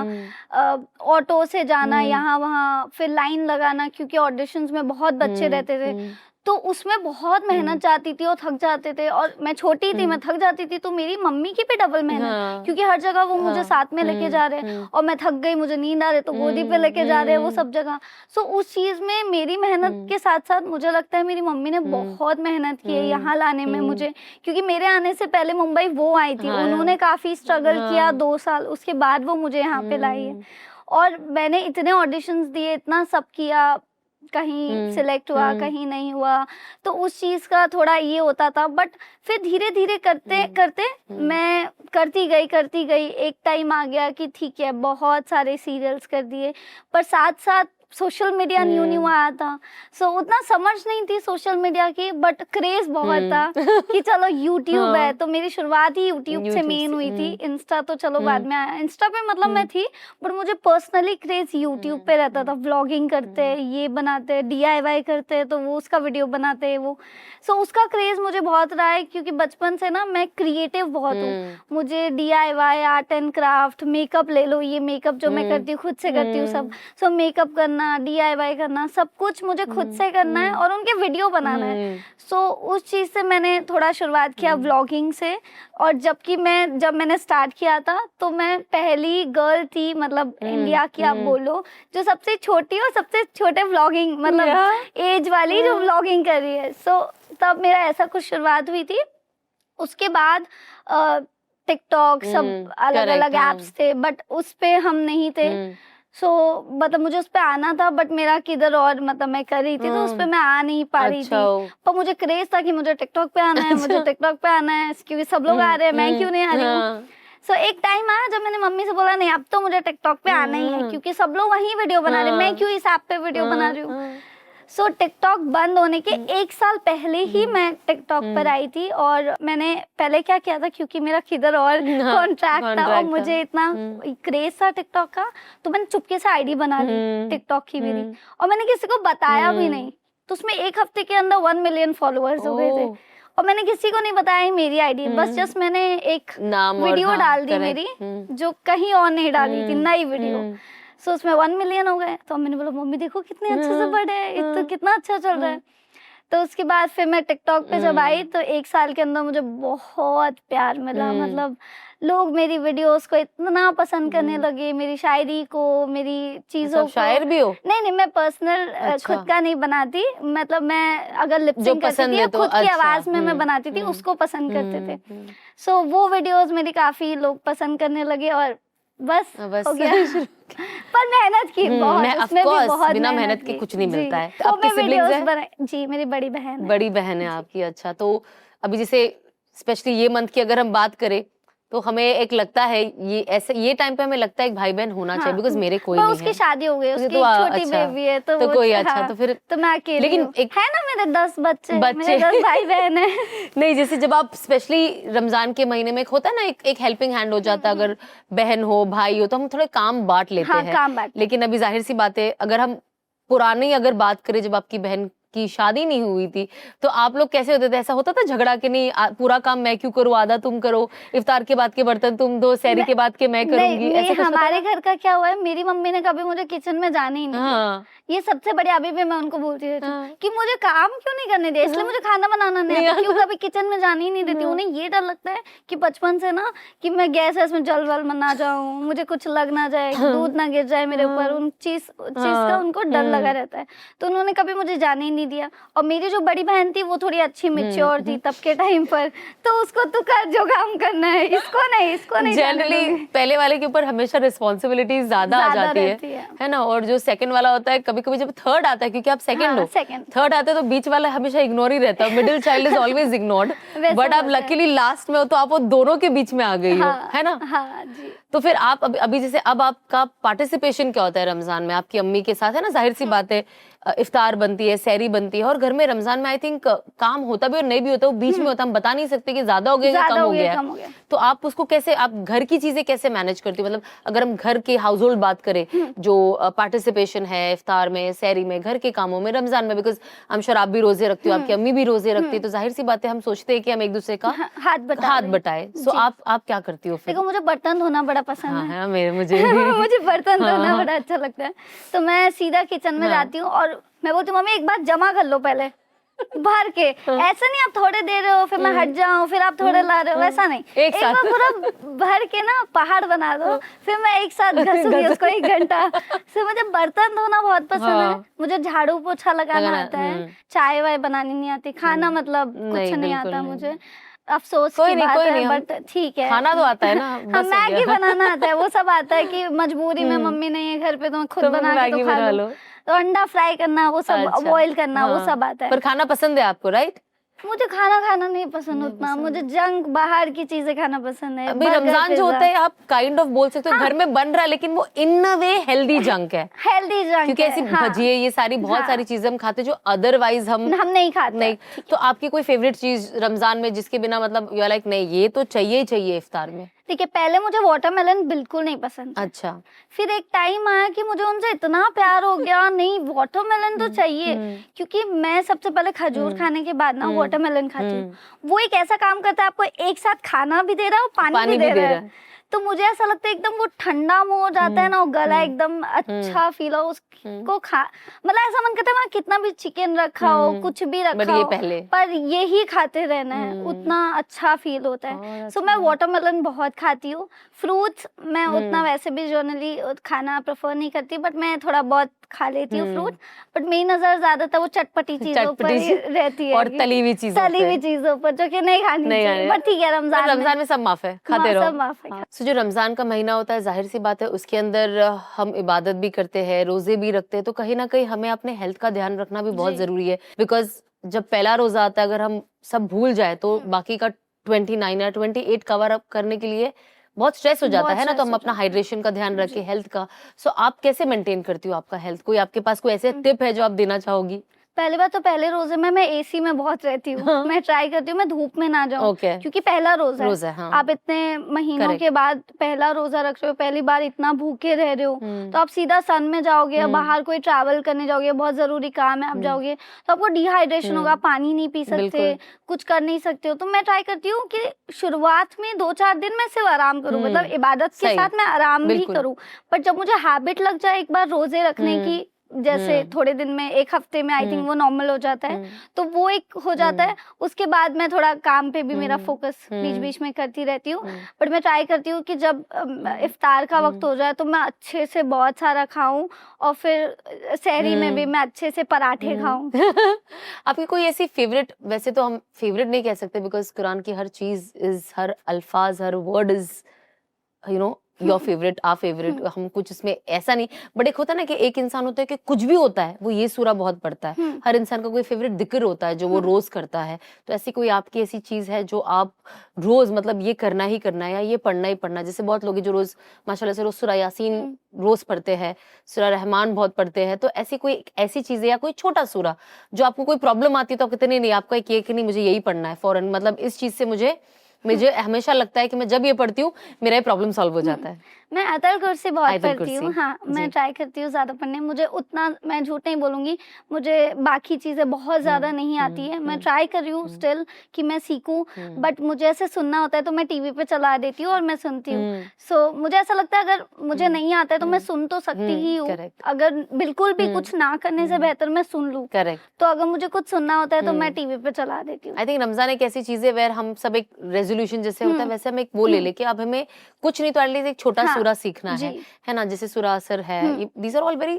ऑटो से जाना यहाँ वहाँ, फिर लाइन लगाना, क्योंकि ऑडिशंस में बहुत बच्चे रहते थे, तो उसमें बहुत मेहनत जाती थी और थक जाते थे। और मैं छोटी थी, मैं थक जाती थी, तो मेरी मम्मी की भी डबल मेहनत, क्योंकि हर जगह वो मुझे साथ में लेके जा रहे हैं, और मैं थक गई, मुझे नींद आ रही तो गोदी पे लेके जा रहे हैं वो सब जगह। सो उस चीज में मेरी मेहनत के साथ साथ मुझे लगता है मेरी मम्मी ने बहुत मेहनत की है यहाँ लाने में मुझे, क्योंकि मेरे आने से पहले मुंबई वो आई थी, उन्होंने काफी स्ट्रगल किया 2 साल, उसके बाद वो मुझे यहाँ पे लाई है। और मैंने इतने ऑडिशंस दिए, इतना सब किया, कहीं सिलेक्ट हुआ, कहीं नहीं हुआ, तो उस चीज का थोड़ा ये होता था। बट फिर धीरे धीरे करते करते मैं करती गई। एक टाइम आ गया कि ठीक है, बहुत सारे सीरियल्स कर दिए, पर साथ साथ सोशल मीडिया न्यू आया था, सो उतना समझ नहीं थी सोशल मीडिया की, बट क्रेज बहुत था कि चलो यूट्यूब है। तो मेरी शुरुआत ही यूट्यूब से मेन हुई थी, इंस्टा तो चलो बाद में आया। इंस्टा पे मतलब मैं थी, बट मुझे पर्सनली क्रेज यूट्यूब पे रहता था। व्लॉगिंग करते, ये बनाते, DIY करते, तो वो उसका वीडियो बनाते वो, सो उसका क्रेज मुझे बहुत रहा है, क्योंकि बचपन से ना मैं क्रिएटिव बहुत हूँ। मुझे DIY, art and craft, makeup ले लो, ये मेकअप जो मैं करती हूँ खुद से करती हूँ सब, सो मेकअप करना, DIY करना, सब कुछ मुझे खुद से करना है और उनके वीडियो बनाना है। सो उस चीज से मैंने थोड़ा शुरुआत किया व्लॉगिंग से। और जब मैंने स्टार्ट किया था तो मैं पहली गर्ल थी, मतलब इंडिया की आप बोलो, जो सबसे छोटी और सबसे छोटे व्लॉगिंग मतलब एज वाली जो व्लॉगिंग कर रही है। सो तब मेरा ऐसा कुछ शुरुआत हुई थी। उसके बाद टिकटॉक सब अलग अलग एप्स थे, बट उस पे हम नहीं थे। सो मतलब मुझे उस पे आना था, बट मेरा किधर और मतलब मैं कर रही थी, तो उस पे मैं आ नहीं पा रही थी। पर मुझे क्रेज था कि मुझे टिकटॉक पे आना है, मुझे टिकटॉक पे आना है, क्योंकि सब लोग आ रहे हैं, मैं क्यों नहीं आ रही हूँ। सो एक टाइम आया जब मैंने मम्मी से बोला, नहीं अब तो मुझे टिकटॉक पे आना ही है, क्योंकि सब लोग वहीं वीडियो बना रहे हैं, मैं क्यों इस ऐप पे वीडियो बना रही हूँ। सो टिकटॉक बंद होने के 1 साल पहले ही मैं टिकटॉक पर आई थी। और मैंने पहले क्या किया था, क्योंकि मेरा किधर और कॉन्ट्रैक्ट था और मुझे इतना क्रेज था टिकटॉक का, तो मैंने चुपके से आईडी बना ली टिकटॉक की मेरी, और मैंने किसी को बताया भी नहीं। तो उसमें 1 हफ्ते के अंदर 1 मिलियन फॉलोअर्स हो गए थे, और मैंने किसी को नहीं बताया मेरी आईडी, बस जस्ट मैंने एक वीडियो डाल दी मेरी, जो कहीं और नहीं डाली थी, नई वीडियो। सो उसमें 1 मिलियन हो गए। तो मैंने बोला, मम्मी देखो कितने अच्छे से बढ़े, ये तो कितना अच्छा चल रहा है। तो उसके बाद फिर मैं टिकटॉक पे जब आई, तो 1 साल के अंदर मुझे बहुत प्यार मिला। मतलब लोग मेरी वीडियोस को इतना पसंद करने लगे, मेरी शायरी को, मेरी चीजों को। शायर भी हो? नहीं, मैं पर्सनल खुद का नहीं बनाती, मतलब मैं अगर लिपसिंग करती थी, खुद की आवाज में मैं बनाती थी, उसको पसंद करते थे। सो वो वीडियोस मेरी काफी लोग पसंद करने लगे, और बस हो गया। पर मेहनत की बहुत, उसमें भी बहुत बिना मेहनत के कुछ नहीं मिलता है। तो मैं वीडियोस बनाई जी, मेरी बड़ी बहन है। बड़ी बहन है आपकी, अच्छा। तो अभी जैसे स्पेशली ये मंथ की अगर हम बात करें, तो हमें एक लगता है ये टाइम पे हमें लगता है एक भाई बहन होना चाहिए, बिकॉज मेरे कोई नहीं है। उसकी शादी हो गई, उसकी छोटी बेबी है, तो कोई अच्छा, तो फिर तो मैं अकेली, लेकिन एक है ना मेरे 10 बच्चे, मेरे 10 भाई बहन है। नहीं, जैसे जब आप स्पेशली रमजान के महीने में होता है ना, एक हेल्पिंग हैंड हो जाता है, अगर बहन हो भाई हो तो हम थोड़े काम बांट लेते हैं। लेकिन अभी जाहिर सी बात है, अगर हम पुरानी अगर बात करें, जब आपकी बहन की शादी नहीं हुई थी, तो आप लोग कैसे होते थे? ऐसा होता था झगड़ा कि नहीं पूरा काम मैं क्यों करूँ, आधा तुम करो, इफ्तार के बाद के बर्तन तुम दो, सहरी के बाद के मैं करूंगी? ऐसा कुछ हमारे घर का क्या हुआ है, मेरी मम्मी ने कभी मुझे किचन में जाने ही नहीं दिया। ये सबसे बड़ी, अभी भी मैं उनको बोलती रहती हूँ कि मुझे काम क्यों नहीं करने दिया, इसलिए मुझे खाना बनाना नहीं आता, क्यों कभी किचन में जाने ही नहीं देती। उन्हें ये डर लगता है कि बचपन से ना कि मैं गैस में जल वल ना जाऊं, मुझे कुछ लग ना जाए, दूध ना गिर जाए मेरे ऊपर, उन चीज का उनको डर लगा रहता है, तो उन्होंने कभी मुझे जाने ही नहीं दिया। और मेरी जो बड़ी बहन थी वो थोड़ी अच्छी मैच्योर थी तब के टाइम पर, तो उसको तू कर जो काम करना है, इसको नहीं। जनरली पहले वाले के ऊपर हमेशा रिस्पॉन्सिबिलिटी ज्यादा आ जाती है ना, और जो सेकंड वाला होता है, कभी कभी जब थर्ड आता है, क्योंकि आप सेकंड हो, थर्ड आते हैं तो बीच वाला हमेशा इग्नोर ही रहता है, middle child is always ignored, but आप लकीली लास्ट में हो, तो आप वो दोनों के बीच में आ गई हो, है ना। तो फिर आप अभी जैसे अब आपका पार्टिसिपेशन क्या होता है रमजान में? आपकी अम्मी के साथ है ना, जाहिर सी बात है, इफ्तार बनती है, सहरी बनती है, और घर में रमजान में आई थिंक काम होता भी और नहीं भी होता, वो बीच में होता, हम बता नहीं सकते कि ज्यादा हो गया या कम हो गया। तो आप उसको कैसे, आप घर की चीजें कैसे मैनेज करती हो? मतलब अगर हम घर के हाउस होल्ड बात करें, जो पार्टिसिपेशन है इफ्तार में, सहरी में, घर के कामों में, रमजान में, बिकॉज आई एम श्योर आप भी रोजे रखती हो, आपकी अम्मी भी रोजे रखती है, तो जाहिर सी बात है हम सोचते हैं कि हम एक दूसरे का हाथ बटाए। सो आप क्या करती हो फिर? देखो, मुझे बर्तन धोना बड़ा पसंद है। मुझे मुझे बर्तन धोना बड़ा अच्छा लगता है, तो मैं सीधा किचन में जाती हूँ और मैं बोलती हूँ मम्मी एक बार जमा कर लो पहले भर के। ऐसा नहीं आप थोड़े दे रहे हो फिर मैं हट जाऊं फिर आप थोड़े ला रहे हो, वैसा नहीं, एक बार पूरा भर के ना पहाड़ बना दो, फिर मैं एक साथ घसूंगी उसको 1 घंटा से। मुझे बर्तन धोना बहुत पसंद है, मुझे झाड़ू पोछा लगाना आता है, चाय वाय बनानी नहीं आती, खाना मतलब कुछ नहीं आता मुझे, अफसोस की बात है, बट ठीक है, खाना तो आता है ना। हम मैगी बनाना आता है, वो सब आता है कि मजबूरी में मम्मी नहीं है घर पे तो मैं खुद बना के तो खा लो। तो अंडा फ्राई करना वो सब, बॉईल करना वो सब आता है। पर खाना पसंद है आपको, राइट? मुझे खाना खाना नहीं पसंद उतना, मुझे जंक बाहर की चीजें खाना पसंद है। अभी रमजान जो होता है आप काइंड ऑफ बोल सकते हो घर में बन रहा है, लेकिन वो इन अ वे हेल्दी जंक है, हेल्दी जंक, क्योंकि ऐसी भजिए ये सारी बहुत सारी चीजें हम खाते जो अदरवाइज हम नहीं खाते। नहीं। तो आपकी कोई फेवरेट चीज रमजान में जिसके बिना मतलब यू आर लाइक नहीं ये तो चाहिए ही चाहिए इफ्तार में? देखिए, पहले मुझे वाटरमेलन बिल्कुल नहीं पसंद था। अच्छा। फिर एक टाइम आया कि मुझे उनसे इतना प्यार हो गया, नहीं वाटरमेलन तो चाहिए, क्योंकि मैं सबसे पहले खजूर खाने के बाद ना वाटरमेलन खाती हूँ। वो एक ऐसा काम करता है, आपको एक साथ खाना भी दे रहा है और पानी भी दे रहा है, तो मुझे ऐसा लगता है एकदम वो ठंडा मुंह हो जाता है ना, वो गला एकदम अच्छा फील हो उसको खा, मतलब ऐसा मन करता है वहाँ कितना भी चिकन रखा हो कुछ भी रखा हो पर यही खाते रहना है, उतना अच्छा फील होता है। सो मैं वाटरमेलन बहुत खाती हूँ। फ्रूट्स मैं उतना वैसे भी जनरली खाना प्रेफर नहीं करती, बट मैं थोड़ा बहुत खा लेती हूँ फ्रूट, बट मेरी नजर ज्यादातर वो चटपटी चीजों पर रहती है और तली हुई चीजों पर, जो कि नहीं खानी चाहिए, बट ठीक है रमजान में सब माफ है, खाते रहो, सब माफ है। सो जो रमजान का महीना होता है जाहिर सी बात है उसके अंदर हम इबादत भी करते हैं, रोजे भी रखते हैं, तो कहीं ना कहीं हमें अपने हेल्थ का ध्यान रखना भी बहुत जरूरी है, बिकॉज जब पहला रोजा आता है अगर हम सब भूल जाए तो बाकी का 29 या 28 कवर अप करने के लिए बहुत स्ट्रेस हो जाता है ना, तो हम अपना हाइड्रेशन का ध्यान रखें, हेल्थ का। सो आप कैसे मेंटेन करती हो आपका हेल्थ? कोई आपके पास कोई ऐसे टिप है जो आप देना चाहोगी? पहली बात तो पहले रोजे में मैं एसी में बहुत रहती हूँ। मैं ट्राई करती हूँ मैं धूप में ना जाऊँ, क्योंकि पहला रोजा है। हाँ। आप इतने महीनों के बाद पहला रोजा रख रहे हो, पहली बार इतना भूखे रह रहे हो, तो आप सीधा सन में जाओगे या बाहर कोई ट्रैवल करने जाओगे, बहुत जरूरी काम है, आप जाओगे तो आपको डिहाइड्रेशन होगा, पानी नहीं पी सकते, कुछ कर नहीं सकते हो। तो मैं ट्राई करती हूँ कि शुरुआत में 2-4 दिन मैं सिर्फ आराम करूँ, मतलब इबादत के साथ मैं आराम भी करूँ, बट जब मुझे हैबिट लग जाए एक बार रोजे रखने की, जैसे थोड़े दिन में, 1 हफ्ते में आई थिंक वो नॉर्मल हो जाता है, तो वो एक हो जाता है। उसके बाद मैं थोड़ा काम पे भी मेरा फोकस बीच बीच में करती रहती हूँ, बट मैं ट्राई करती हूँ कि जब इफ्तार का वक्त हो जाए तो मैं अच्छे से बहुत सारा खाऊं, और फिर सहरी में भी मैं अच्छे से पराठे खाऊं। आपकी कोई ऐसी फेवरेट, वैसे तो हम फेवरेट नहीं कह सकते बिकॉज कुरान की हर चीज इज, हर अल्फाज, हर word is you know your favourite, our favourite, हम कुछ इसमें ऐसा नहीं, बट एक होता है ना कि एक इंसान होता है कि कुछ भी होता है वो ये सूरा बहुत पढ़ता है, हर इंसान का कोई फेवरेट जिक्र होता है जो वो रोज करता है, तो ऐसी कोई आपकी ऐसी चीज है जो आप रोज मतलब ये करना ही करना है या ये पढ़ना ही पढ़ना है? जैसे बहुत लोग जो रोज माशाल्लाह से रोज सूरा यासीन रोज पढ़ते हैं, सूरा रहमान बहुत पढ़ते हैं, तो ऐसी कोई ऐसी चीज है या कोई छोटा सूरा जो आपको कोई प्रॉब्लम आती है तो आप कहते नहीं आपका एक ये कि नहीं मुझे यही पढ़ना है फौरन, मतलब इस चीज से मुझे हमेशा लगता है कि मैं जब ये पढ़ती हूँ मेरा ये प्रॉब्लम सॉल्व हो जाता है? मैं आयतुल कुर्सी बहुत पढ़ती हूँ। हाँ, मैं ट्राई करती हूँ ज्यादा पढ़ने, मुझे उतना, मैं झूठ नहीं बोलूंगी, मुझे बाकी चीजें बहुत ज्यादा नहीं आती है। मैं ट्राई कर रही हूँ स्टिल कि मैं सीखूं, बट मुझे ऐसे सुनना होता है तो मैं टीवी पे चला देती हूँ और मैं सुनती हूँ। सो मुझे ऐसा लगता है अगर मुझे नहीं आता है तो मैं सुन तो सकती ही हूँ, अगर बिल्कुल भी कुछ ना करने से बेहतर मैं सुन लूँ। तो अगर मुझे कुछ सुनना होता है तो मैं टीवी पे चला देती हूँ। आई थिंक रमजान एक ऐसी चीज है वेर हम सब एक रेजोल्यूशन जैसे होता है वैसे हम एक वो ले लेके अब हमें कुछ नहीं तो एटलीस्ट एक छोटा सूरा सीखना है ना, जैसे सूरा असर है, these are all very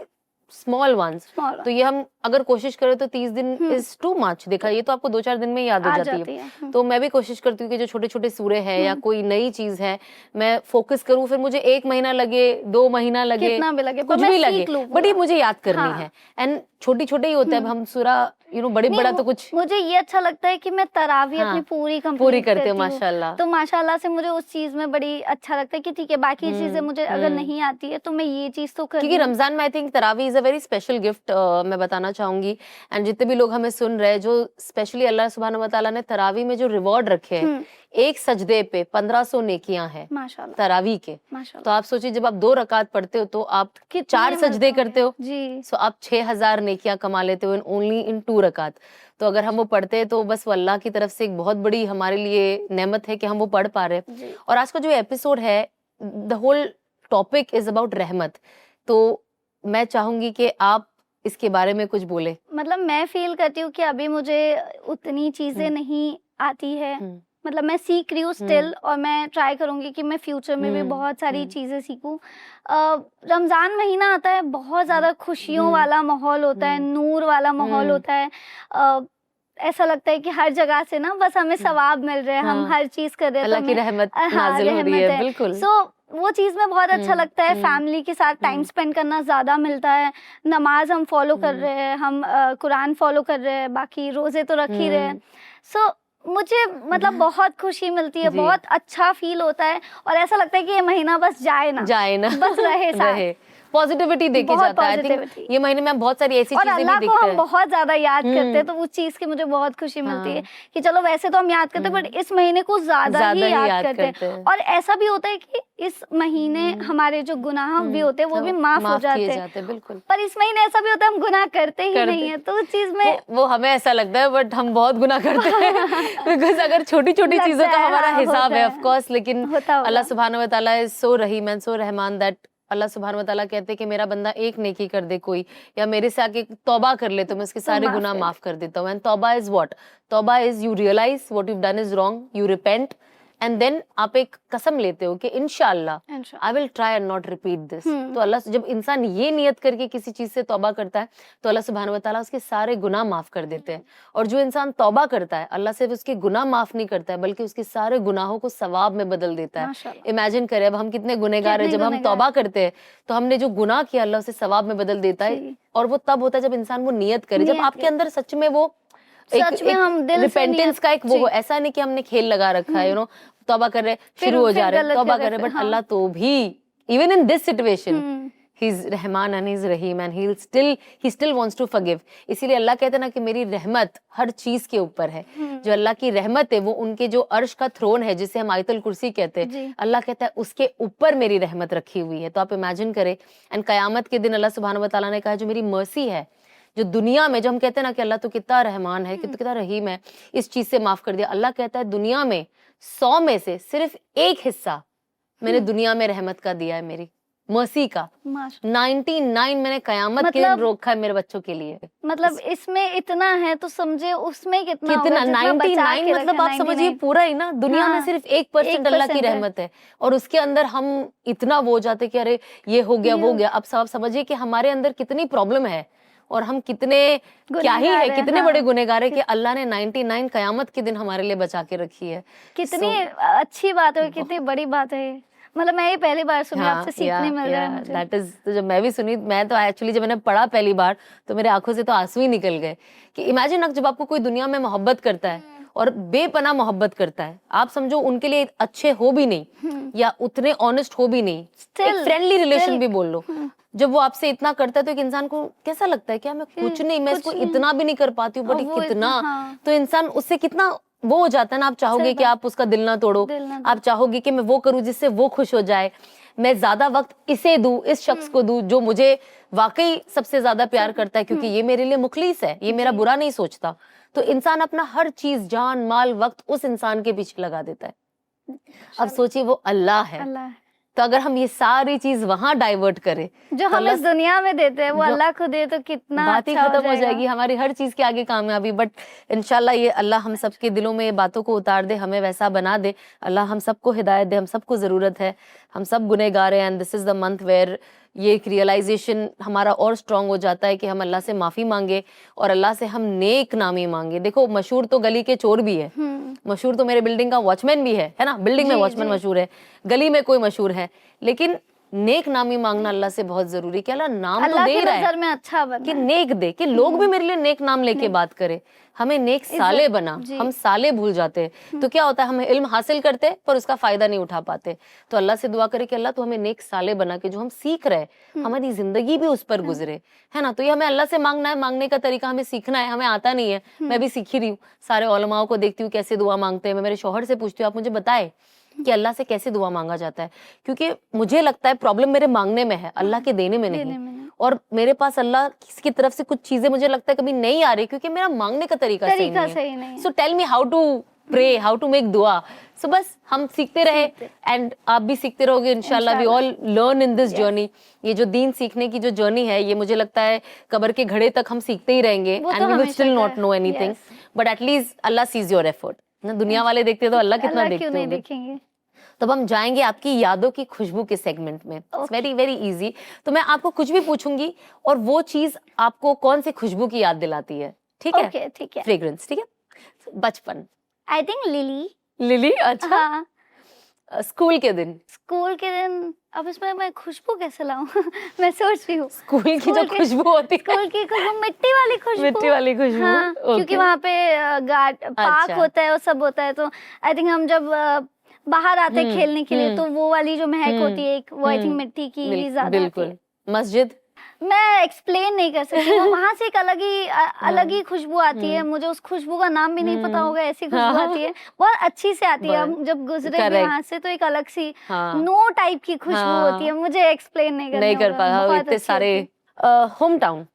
small ones, तो ये हम अगर कोशिश करें तो 30 दिन इज टू मच। देखा ये तो आपको 2-4 दिन में याद हो जाती है। तो मैं भी कोशिश करती हूँ कि जो छोटे छोटे सूरे हैं या कोई नई चीज है मैं फोकस करूँ, फिर मुझे 1 महीना लगे, 2 महीना लगे, कुछ भी लगे, बट ये मुझे याद करनी है। एंड छोटी छोटे ही होते हैं, अब हम सूरा बड़ी नहीं, बड़ा तो कुछ मुझे ये अच्छा लगता है कि मैं तरावी हाँ, अपनी पूरी पूरी कंप्लीट करते हो करती हूँ। माशाल्लाह। तो माशाल्लाह से मुझे उस चीज में बड़ी अच्छा लगता है कि ठीक है, बाकी चीजें मुझे अगर नहीं आती है तो मैं ये चीज तो कर क्योंकि रमजान में I think taraweeh is a very special gift, मैं बताना चाहूंगी। एंड जितने भी लोग हमें सुन रहे हैं, जो स्पेशली अल्लाह सुब्हानहू व तआला ने तरावी में जो रिवॉर्ड रखे हैं, एक सजदे पे 1500 नेकियां हैं माशाल्लाह तरावी के। माशाल्लाह। तो आप सोचिए, जब आप 2 रकात पढ़ते हो तो आप कितने 4 सजदे मिलते करते हो, हैं? जी सो आप 6000 नेकियां कमा लेते हो इन ओनली इन 2 रकात। तो अगर हम वो पढ़ते हैं तो बस वो अल्लाह की तरफ से एक बहुत बड़ी हमारे लिए नेमत है कि हम वो पढ़ पा रहे हैं। जी। और आज का जो एपिसोड है, the whole topic is about रहमत। तो मैं चाहूंगी कि आप इसके बारे में कुछ बोले। मतलब मैं फील करती हूँ कि अभी मुझे उतनी चीजें नहीं आती है, मतलब मैं सीख रही हूँ स्टिल, और मैं ट्राई करूंगी कि मैं फ्यूचर में भी बहुत सारी चीजें सीखूं। रमजान महीना आता है, बहुत ज्यादा खुशियों वाला माहौल होता है, नूर वाला माहौल होता है। ऐसा लगता है कि हर जगह से ना बस हमें सवाब मिल रहे हैं, हम हर चीज कर रहे हैं, अल्लाह की रहमत नाजिल हो रही है। बिल्कुल। सो वो चीज में बहुत अच्छा लगता है। फैमिली के साथ टाइम स्पेंड करना ज्यादा मिलता है। नमाज हम फॉलो कर रहे हैं, हम कुरान फॉलो कर रहे हैं, बाकी रोजे तो रख ही रहे हैं। सो मुझे मतलब बहुत खुशी मिलती है, बहुत अच्छा फील होता है, और ऐसा लगता है कि ये महीना बस जाए ना बस रहे साथ। पॉजिटिविटी देखी जाता है। आई थिंक ये महीने में बहुत सारी ऐसी चीजें भी दिखते हैं, अल्लाह को हम बहुत ज्यादा याद करते हैं, तो उस चीज की मुझे बहुत खुशी मिलती है कि चलो वैसे तो हम याद करते हैं, बट इस महीने को ज्यादा ही याद करते हैं। और ऐसा भी होता है कि इस महीने हमारे जो गुनाह भी होते हैं वो भी माफ हो जाते हैं। बिल्कुल। पर इस महीने ऐसा भी होता है हम गुनाह करते ही नहीं है, तो उस चीज में वो हमें ऐसा लगता है, बट हम बहुत गुनाह करते हैं। बिकॉज अगर छोटी छोटी चीजों का हमारा हिसाब है ऑफ कोर्स, लेकिन अल्लाह सुब्हानहू व तआला is so Rahim and so Rahman that Allah सुब्हानहू व तआला कहते हैं कि मेरा बंदा एक नेकी कर दे कोई, या मेरे से आके तौबा कर ले, तो मैं उसके सारे गुनाह माफ कर देता हूँ। एंड तौबा इज व्हाट? तौबा is you realize what you done is wrong, you repent, and then आप एक कसम लेते हो कि इंशाल्लाह I will try and not repeat this. तो अल्लाह, जब इंसान ये नियत करके किसी चीज से तौबा करता है तो अल्लाह सुब्हानहू व तआला उसके सारे गुनाह माफ कर देते हैं। और जो इंसान तौबा करता है, अल्लाह सिर्फ उसके गुनाह माफ नहीं करता है, बल्कि उसके सारे गुनाहों को सवाब में बदल देता है। इमेजिन करें, अब हम कितने गुनहगार हैं, जब हम तौबा करते हैं तो हमने जो गुनाह किया अल्लाह उसे सवाब में बदल देता है। और वो तब होता है जब इंसान वो नियत करे, जब आपके अंदर सच में वो एक रिपेंटेंस का एक वो हो। ऐसा नहीं कि हमने खेल लगा रखा है, तौबा कर रहे, शुरू हो जा रहे, तौबा कर रहे, बट अल्लाह तो भी even in this situation he is रहमान एंड ही इज रहीम and he still wants to forgive. इसीलिए अल्लाह कहते हैं ना कि मेरी रहमत हर चीज के ऊपर है। जो अल्लाह की रहमत है वो उनके जो अर्श का थ्रोन है, जिसे हम आयतुल कुर्सी कहते हैं, अल्लाह कहता है उसके ऊपर मेरी रहमत रखी हुई है। तो आप इमेजिन करें, एंड कयामत के दिन अल्लाह सुब्हानहू व तआला ने कहा जो मेरी मर्सी है, जो दुनिया में, जो हम कहते हैं ना कि अल्लाह तो कितना रहमान है, कितना रहीम है, इस चीज से माफ कर दिया। अल्लाह कहता है दुनिया में 100 में से सिर्फ एक हिस्सा मैंने दुनिया में रहमत का दिया है, मेरी मर्सी का। 99 मैंने कयामत के दिन रोका है मेरे बच्चों के लिए। मतलब इसमें इतना है तो समझे उसमें कितना 99 मतलब आप समझिए पूरा ही ना। दुनिया में सिर्फ 1% अल्लाह की रहमत है, और उसके अंदर हम इतना वो जाते कि अरे ये हो गया वो गया। अब आप समझिए कि हमारे अंदर कितनी प्रॉब्लम है, और हम कितने क्या ही है, कितने बड़े गुनहगार है कि अल्लाह ने 99 कयामत के दिन हमारे लिए बचा के रखी है। कितनी अच्छी बात है, कितनी बड़ी बात है। मतलब मैं ये पहली बार सुनी, आपसे सीखने मिल रहा है मुझे। दैट इज, तो जब मैं भी सुनी, मैं तो एक्चुअली जब मैंने पढ़ा पहली बार तो मेरे आंखों से तो आंसू ही निकल गए कि इमेजिन जब आपको कोई दुनिया में मोहब्बत करता है और बेपनाह मोहब्बत करता है, आप समझो उनके लिए अच्छे हो भी नहीं या उतने ऑनेस्ट हो भी नहीं, एक फ्रेंडली रिलेशन भी बोल लो, जब वो आपसे इतना करता है तो एक इंसान को कैसा लगता है, क्या मैं कुछ नहीं, मैं इसको इतना भी नहीं कर पाती हूँ, बट कितना, तो इंसान उससे कितना वो हो जाता है ना। आप चाहोगे कि आप उसका दिल ना तोड़ो, आप चाहोगे कि मैं वो करूं जिससे वो खुश हो जाए, मैं ज्यादा वक्त इसे दूं, इस शख्स को दूं जो मुझे वाकई सबसे ज्यादा प्यार करता है, क्योंकि ये मेरे लिए मुखलिस है, ये मेरा बुरा नहीं सोचता। तो इंसान अपना हर चीज, जान माल वक्त उस इंसान के पीछे लगा देता है। अब सोचिए वो अल्लाह है, तो अगर हम ये सारी चीज वहां डाइवर्ट करें, जो हम इस दुनिया में देते हैं वो अल्लाह को दे तो कितना बात ही खत्म हो जाएगी, हमारी हर चीज के आगे कामयाबी। बट इंशाल्लाह ये अल्लाह हम सबके दिलों में ये बातों को उतार दे, हमें वैसा बना दे। अल्लाह हम सबको हिदायत दे, हम सबको जरूरत है, हम सब गुनहगार हैं, and this is the month where ये एक रियलाइजेशन हमारा और स्ट्रांग हो जाता है कि हम अल्लाह से माफी मांगे और अल्लाह से हम नेक नामी मांगे। देखो मशहूर तो गली के चोर भी है, मशहूर तो मेरे बिल्डिंग का वॉचमैन भी है ना, बिल्डिंग में वॉचमैन मशहूर है, गली में कोई मशहूर है, लेकिन नेक नामी मांगना अल्लाह से बहुत जरूरी, कि अल्लाह नाम तो अल्लाह दे की रहा है नजर में अच्छा बना कि नेक दे, कि लोग भी मेरे लिए नेक नाम लेके बात करे, हमें नेक साले बना। जी। हम साले भूल जाते हैं तो क्या होता है, हम इल्म हासिल करते पर उसका फायदा नहीं उठा पाते। तो अल्लाह से दुआ करे कि अल्लाह तू हमें नेक साले बना के जो हम सीख रहे हमारी जिंदगी भी उस पर गुजरे, है ना। तो ये हमें अल्लाह से मांगना है, मांगने का तरीका हमें सीखना है, हमें आता नहीं है। मैं भी सीख ही रही हूँ, सारे उलमाओं को देखती हूँ कैसे दुआ मांगते हैं, मैं मेरे शौहर से पूछती हूँ आप मुझे बताए कि अल्लाह से कैसे दुआ मांगा जाता है, क्योंकि मुझे लगता है प्रॉब्लम मेरे मांगने में है, अल्लाह के देने में नहीं। और मेरे पास अल्लाह की तरफ से कुछ चीजें मुझे लगता है कभी नहीं आ रही क्योंकि मेरा मांगने का तरीका सही नहीं है। So tell me how to pray, how to make दुआ। सो बस हम सीखते रहे एंड आप भी सीखते रहोगे इंशाल्लाह। We all learn in this journey. ये जो दीन सीखने की जो जर्नी है, ये मुझे लगता है कब्र के घड़े तक हम सीखते ही रहेंगे and we will still not know anything, but at least अल्लाह सीज योर एफर्ट ना। दुनिया वाले देखते तो अल्लाह कितना देखते होंगे। तब हम जाएंगे आपकी यादों की खुशबू के सेगमेंट में। It's very very easy. तो मैं आपको कुछ भी पूछूंगी और वो चीज आपको कौन सी खुशबू की याद दिलाती है, ठीक है? ओके, ठीक है। फ्रेग्रेंस, ठीक है। बचपन, आई थिंक लिली। लिली, अच्छा। हाँ। स्कूल के दिन, स्कूल के दिन, अब इसमें मैं खुशबू कैसे लाऊं? मैं सोच रही हूँ स्कूल की जो खुशबू होती है, स्कूल की खुशबू, मिट्टी वाली खुशबू। मिट्टी वाली खुशबू। हाँ, क्योंकि वहाँ पे पार्क होता है और सब होता है, तो आई थिंक हम जब बाहर आते हैं खेलने के लिए तो वो वाली जो महक होती है एक, वो आई थिंक मिट्टी की ज्यादा। बिल्कुल। मस्जिद, मैं एक्सप्लेन नहीं कर सकती, वो वहाँ से एक अलग ही खुशबू आती है। मुझे उस खुशबू का नाम भी नहीं पता होगा, ऐसी खुशबू आती है, बहुत अच्छी से आती है। हम जब गुजरे भी वहाँ से तो एक अलग सी नो टाइप की खुशबू होती है। मुझे एक्सप्लेन नहीं कर पाया। इतने सारे होम टाउन,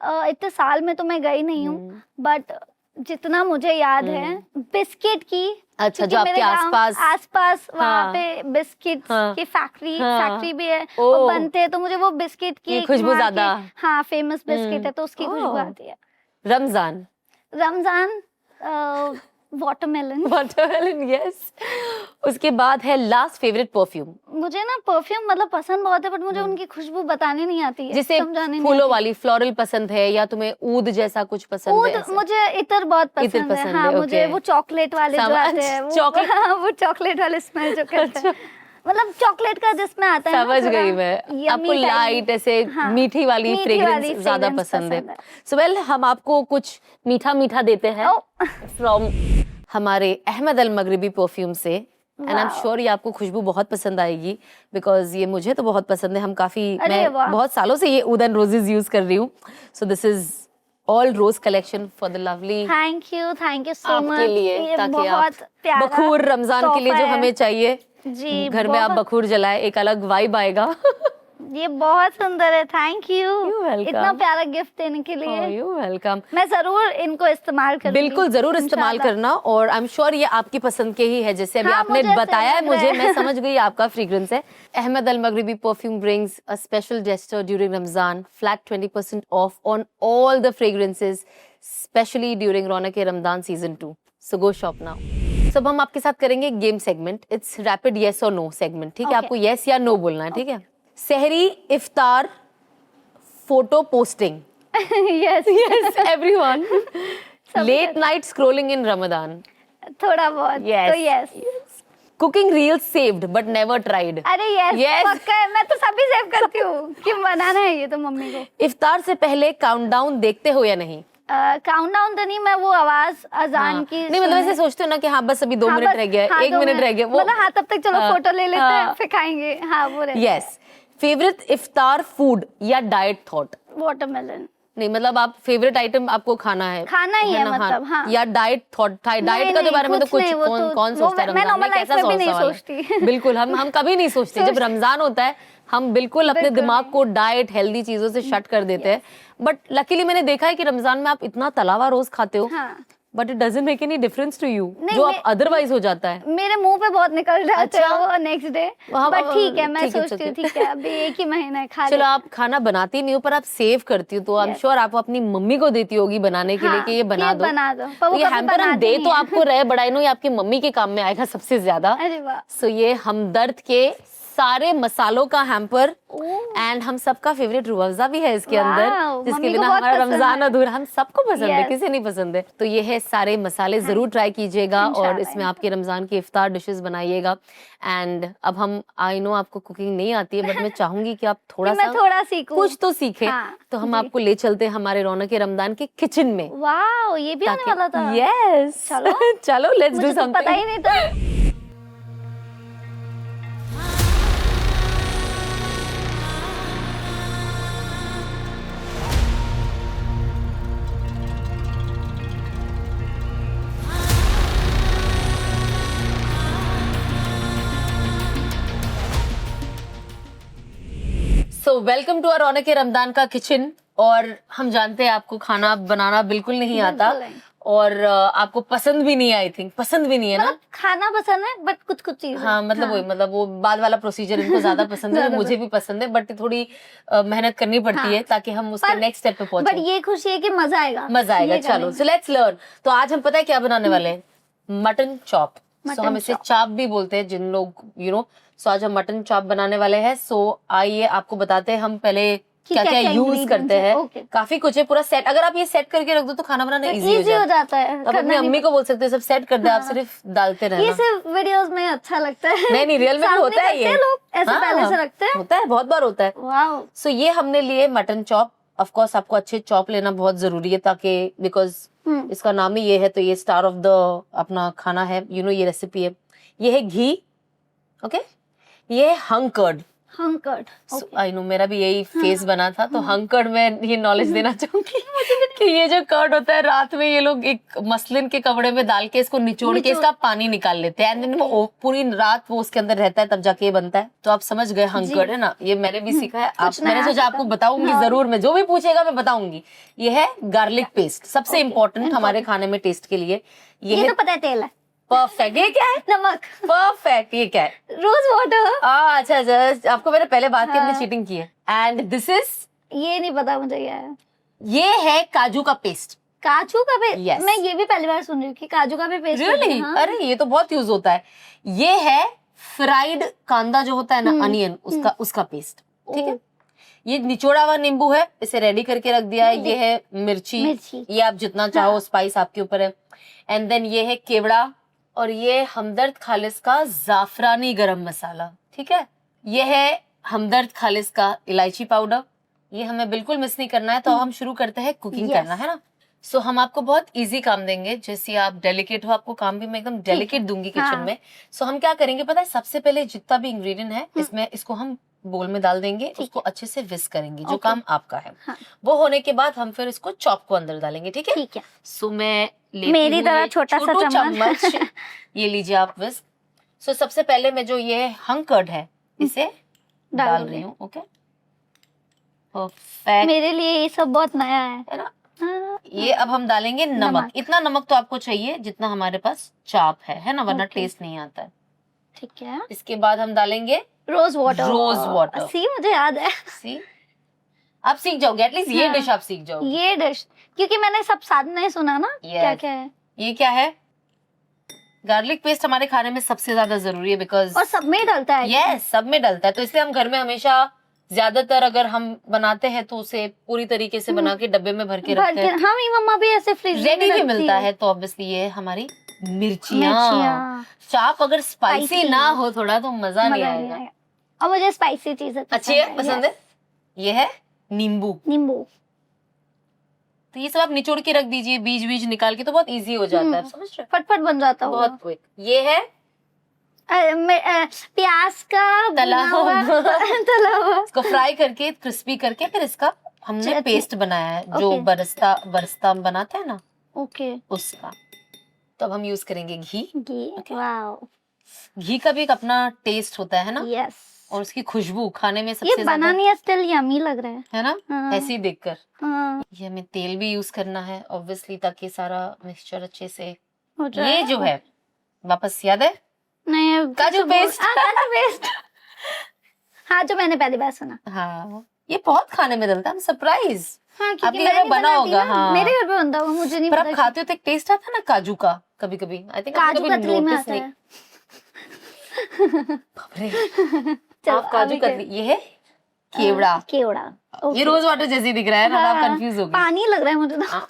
इतने साल में तो मैं गई नहीं हूँ, बट जितना मुझे याद है बिस्किट की, अच्छा, जो आपके आसपास वहाँ पे बिस्किट की फैक्ट्री भी है और बनते हैं, तो मुझे वो बिस्किट की खुशबू ज्यादा, हाँ, फेमस बिस्किट है तो उसकी खुशबू आती है। Ramzan, watermelon, yes. उसके बाद है लास्ट फेवरेट परफ्यूम। मुझे ना परफ्यूम मतलब पसंद बहुत है, बट मुझे उनकी खुशबू बतानी नहीं आती है, जिसे फूलों वाली फ्लोरल पसंद है या तुम्हें ऊद जैसा कुछ पसंद है? मुझे इतर बहुत पसंद है। हाँ, मुझे वो चॉकलेट वाले जो आते हैं, वो चॉकलेट वाले स्मेल जो करते हैं, मतलब चॉकलेट का जिसमें आता है। समझ गई मैं, आपको लाइट ऐसे मीठी वाली फ्रेग्रेंस ज्यादा पसंद है। सो वेल, हम आपको कुछ मीठा मीठा देते हैं फ्रॉम हमारे अहमद अल मगरिबी परफ्यूम से, एंड आई एम श्योर ये आपको खुशबू बहुत पसंद आएगी, बिकॉज ये मुझे तो बहुत पसंद है। मैं बहुत सालों से ये ऊद एंड रोजेस यूज कर रही हूँ। So this is all rose collection for the lovely. Thank you so much. आपके लिए, ताकि आप बखूर रमजान के लिए जो हमें चाहिए जी, घर में आप बखूर जलाए, एक अलग वाइब आएगा। ये बहुत सुंदर है, थैंक यू इतना प्यारा गिफ्ट देने के लिए। You welcome. मैं जरूर इनको इस्तेमाल करूंगी। बिल्कुल जरूर इस्तेमाल करना, और आई एम श्योर ये आपकी पसंद के ही है, जैसे अभी आपने बताया है मुझे, मैं समझ गई आपका फ्रेग्रेंस है। Ahmed Al Maghribi perfume brings a special gesture during Ramzan, flat 20% off on all the fragrances, specially during Raunak Ramzan season 2। So go shop now. सब हम आपके साथ करेंगे game segment, it's rapid yes और नो सेगमेंट, ठीक है? आपको येस या नो बोलना है, ठीक है? सहरी, इफ्तार, photo posting. Yes everyone. Late night scrolling in Ramzan. थोड़ा बहुत। यस, तो yes. Cooking reels saved but never tried. अरे यस, पक्का है, मैं तो सभी सेव करती हूँ कि बनाना है ये तो मम्मी को। इफ्तार से पहले काउंटडाउन देखते हो या नहीं? काउंटडाउन तो नहीं, मैं वो आवाज अजान की नहीं, मतलब ऐसे सोचते हो ना कि हाँ बस अभी 2 मिनट रह गया, 1 मिनट रह गया, वो मतलब हाँ, तब तक चलो फोटो ले लेते हैं फिर खाएंगे। हाँ, वो यस। फेवरेट इफ्तार फूड या डाइट थॉट? वाटरमेलन। नहीं, मतलब आप फेवरेट आइटम आपको खाना है ही है मतलब, हाँ। या डाइट थॉट? डाइट का तो बारे में तो कुछ कौन सोचता है रमजान में, कैसा सोचता? बिल्कुल, हम कभी नहीं सोचते। जब रमजान होता है हम बिल्कुल अपने दिमाग को डाइट, हेल्दी चीजों से शट कर देते हैं। बट लकीली मैंने देखा है कि रमजान में आप इतना तला हुआ रोज खाते हो, but it doesn't make any difference to you, जो आप अदरवाइज हो जाता है। मेरे मुंह पे बहुत निकल जाते हैं वो नेक्स्ट डे, बट ठीक है, मैं सोचती हूँ ठीक है अभी 1 ही महीना है, खा चलो, आप खाना बनाती नहीं हो पर आप सेव करती हो, तो आई एम श्योर आप अपनी मम्मी को देती होगी बनाने के लिए कि ये बना दो। ये हैम्पर हम दे तो आपको रहे, बट आई नो ये आपकी मम्मी के काम में आएगा सबसे ज्यादा। सो ये हमदर्द के सारे मसालों का हैम्पर ओह, एंड हम सबका फेवरेट रूह अफ़ज़ा भी है इसके अंदर, वाओ, जिसके मम्मी को बिना बहुत हमारा पसंद रमजान है। अधूरा। हम सबको पसंद है, Yes. किसे नहीं पसंद है। तो ये है सारे मसाले, जरूर ट्राई कीजिएगा और इंशाल्लाह, इसमें आपके रमजान की इफ्तार डिशेस बनाइएगा। एंड अब हम, आई नो आपको कुकिंग नहीं आती है, बट मैं चाहूंगी कि आप थोड़ा मैं सा थोड़ा सीखूं। कुछ तो सीखें। हाँ, तो हम जी। आपको ले चलते हैं हमारे रौनक रमजान के किचन में। वाओ, ये भी आने वाला था। यस चलो। चलो लेट्स डू मुझे तो पता ही समथिंग। नहीं था। सो वेलकम टू आवर रौनक रमजान का किचन। और हम जानते हैं आपको खाना बनाना बिल्कुल नहीं आता, बिल्कुल नहीं। और आपको पसंद भी नहीं, आई थिंक पसंद भी नहीं है ना। मतलब खाना पसंद है बट कुछ कुछ चीजें। हाँ मतलब वही, मतलब वो बाद वाला प्रोसीजर इनको ज्यादा पसंद है, ज्यादा मुझे भी पसंद है, बट थोड़ी मेहनत करनी पड़ती हाँ। है ताकि हम उसके पर- नेक्स्ट स्टेप पे बट पहुंचे। ये खुशी है कि मजा आएगा। मजा आएगा। ये चलो करने सो लेट्स लर्न। तो आज हम पता है क्या बनाने वाले हैं, मटन चॉप। सो मटन हम इसे चॉप। चाप भी बोलते हैं जिन लोग सो आज हम मटन चॉप बनाने वाले हैं। सो आइए आपको बताते हैं हम पहले कि क्या क्या क्या-क्या यूज ingredients करते है। हैं। Okay. काफी कुछ है, पूरा सेट अगर आप ये सेट करके रख दो तो खाना बनाना इजी इजी हो हो जाता है। जाता है। तो आप अपनी करना अम्मी नहीं को बोल सकते हो सब सेट कर दे, आप हाँ। सिर्फ डालते ये रहना। सिर्फ वीडियोस में अच्छा लगता है। नहीं रियल में भी सामने होता है करते ये। हैं लोग, ऐसे हाँ, पहले से रखते हैं। होता है, बहुत बार होता है। वाओ। सो ये हमने लिए मटन चॉप। ऑफ कोर्स आपको अच्छे चॉप लेना बहुत जरूरी है ताकि बिकॉज इसका नाम ही ये है, तो ये स्टार ऑफ द अपना खाना है, ये रेसिपी है। ये है घी, ओके। ये है हंग कर्ड। हंकर्ड। आई नो मेरा भी यही फेस बना था, तो हंग कर्ड में ये नॉलेज देना चाहूंगी कि ये जो कर्ड होता है, रात में ये लोग एक मसलिन के कपड़े में डाल के इसको निचोड़ के इसका पानी निकाल लेते हैं, एंड देन वो पूरी रात वो उसके अंदर रहता है, तब जाके ये बनता है। तो आप समझ गए हंग कर्ड है ना, ये मैंने भी सीखा है। आप मैंने सोचा आपको बताऊंगी जरूर, मैं जो भी पूछेगा मैं बताऊंगी। ये है गार्लिक पेस्ट, सबसे इम्पोर्टेंट हमारे खाने में टेस्ट के लिए। ये तो पता है, तेल है। परफेक्ट। ये क्या है? नमक। परफेक्ट। ये क्या है? Rose water. अच्छा अच्छा, आपको मैंने पहले बात की, हमने चीटिंग की है। एंड दिस इज, ये नहीं पता मुझे क्या है। ये है काजू का पेस्ट। काजू का पेस्ट? Yes. मैं ये भी पहली बार सुन रही हूँ कि काजू का भी पेस्ट होता है। रियली? हाँ। अरे ये तो बहुत यूज होता है। ये है फ्राइड कांदा जो होता है ना, अनियन, उसका पेस्ट। ठीक है। ये निचोड़ा हुआ नींबू है, इसे रेडी करके रख दिया है। ये है मिर्ची, ये आप जितना चाहो, स्पाइस आपके ऊपर है। एंड देन ये है केवड़ा, और ये हमदर्द खालिस का जाफरानी गरम मसाला। ठीक है। ये है हमदर्द खालिस का इलायची पाउडर। ये हमें बिल्कुल मिस नहीं करना है। तो हम शुरू करते हैं कुकिंग Yes. करना, है ना। सो हम आपको बहुत इजी काम देंगे, जैसे आप डेलिकेट हो, आपको काम भी मैं एकदम डेलिकेट दूंगी किचन हाँ. में। सो हम क्या करेंगे पता है, सबसे पहले जितना भी इंग्रेडिएंट है इसमें, इसको हम बोल में डाल देंगे, उसको अच्छे से विस्क करेंगे, जो Okay. काम आपका है। हाँ. वो होने के बाद हम फिर इसको चॉप को अंदर डालेंगे। ठीक है। ठीक है। सो मैं लेती मेरी हूँ तरह ये छोटा सा छोटू चम्मच। ये लीजिए आप विस्क। सो सबसे पहले मैं जो ये हंग कर्ड है इसे डाल रही हूँ। Okay, perfect. मेरे लिए ये सब बहुत नया है ना। हाँ। ये अब हम डालेंगे नमक। इतना नमक तो आपको चाहिए जितना हमारे पास चाप है ना, वरना Okay. टेस्ट नहीं आता है। ठीक है। इसके बाद हम डालेंगे रोज वाटर। Rose water. सी मुझे याद है। सी आप सीख जाओगे, एटलीस्ट ये हाँ. डिश आप सीख जाओगे। ये डिश क्योंकि मैंने सब साथ नहीं सुना ना। Yes. क्या क्या है? ये क्या है? गार्लिक पेस्ट हमारे खाने में सबसे ज्यादा जरूरी है, बिकॉज और सब में डलता है। यस, सब में डलता है। तो इसलिए हम घर में हमेशा, ज्यादातर अगर हम बनाते हैं तो उसे पूरी तरीके से बना के डब्बे में भर के रखते हैं। हाँ, मेरी मम्मा भी ऐसे फ्रिज रेडी भी मिलता है। तो ऑब्वियसली ये हमारी मिर्चियाँ। चाप अगर स्पाइसी Spicy. ना हो थोड़ा तो मजा नहीं आएगा। और मुझे स्पाइसी चीजें अच्छी है, पसंद है। ये है नींबू। नींबू। तो ये सब आप निचोड़ के रख दीजिए, बीज बीज निकाल के, तो बहुत इजी हो जाता है। आप समझ रहे फटफट बन जाता हो? होगा। बहुत क्विक। ये है प्याज का तला हुआ। तला हुआ। इसको फ्राई करके क्रिस्पी करके फिर इसका हमने अच्छा, पेस्ट बनाया है, जो Okay. बरस्ता बनाते हैं ना, ओके। उसका। तो अब हम यूज करेंगे घी। घी। Okay. वाओ। घी का भी एक अपना टेस्ट होता है ना, यस। और उसकी खुशबू खाने में ये सबसे ज्यादा, बनानी स्टिल यम्मी लग रहा है। है ना। हाँ। ऐसे ही देखकर हाँ, ये हमें तेल भी यूज करना है ऑब्वियसली, ताकि सारा मिक्सचर अच्छे से। हो जाए। ये जो है, वापस याद है, नहीं, काजू पेस्ट। काजू पेस्ट। हाँ, जो मैंने पहली बार सुना। हाँ, ये बहुत खाने में डलता है। सरप्राइज। हाँ, आपके क्योंकि घर में मैंने बना बनाती होगा। ना, हाँ, मेरे घर पे बनता हुआ, मुझे नहीं पर पता आप खाते हो तो एक टेस्ट आता है ना काजू का, कभी कभी। आई थिंक काजू कतली में आता है। चलो, आप काजू अभी के- कतली, ये है केवड़ा। केवड़ा। ये रोज वाटर जैसे दिख रहा है ना, आप कंफ्यूज हो गए। पानी लग रहा है मुझे तो। हाँ।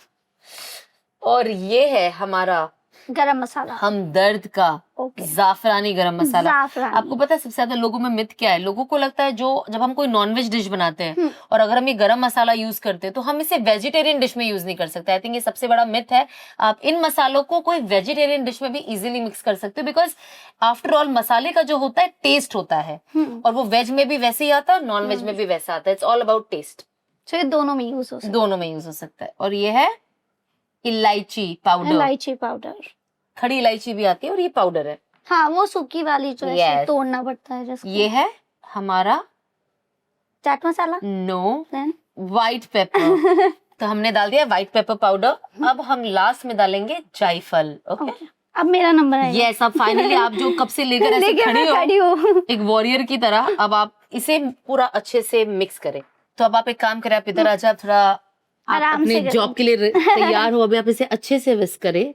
और ये है हमारा गरम मसाला। हमदर्द का ओके। जाफरानी गरम मसाला। जाफरानी। आपको पता है सबसे ज्यादा लोगों में मिथ क्या है? लोगों को लगता है जो जब हम कोई नॉनवेज डिश बनाते हैं और अगर हम ये गरम मसाला यूज करते हैं तो हम इसे वेजिटेरियन डिश में यूज नहीं कर सकते। आई थिंक ये सबसे बड़ा मिथ है। आप इन मसालों को कोई वेजिटेरियन डिश में भी इजीली मिक्स कर सकते हो, बिकॉज आफ्टर ऑल मसाले का जो होता है टेस्ट होता है, और वो वेज में भी वैसे ही आता है, नॉन वेज में भी वैसा आता है। It's all about taste. तो ये दोनों में यूज हो सकता दोनों में यूज हो सकता है। और ये है इलायची है। पाउडर। इलायची पाउडर। खड़ी इलायची भी आती है और ये पाउडर है। हाँ, वो सूखी वाली जो है Yes. तोड़ना पड़ता है जिसको। ये है हमारा चाट मसाला। No Then? White pepper. तो हमने डाल दिया व्हाइट पेपर पाउडर। अब हम लास्ट में डालेंगे जायफल। Okay, Okay. अब मेरा नंबर है। यस। अब फाइनली आप जो कब से लेकर ऐसे लेके खड़ी मैं हो खड़ी हूँ। एक वॉरियर की तरह, अब आप इसे पूरा अच्छे से मिक्स करें। तो अब आप एक काम करें, आप इधर आ जाए, आप थोड़ा आप आराम अपने से करें। जॉब के लिए तैयार हो। अभी आप इसे अच्छे से विस्क करें।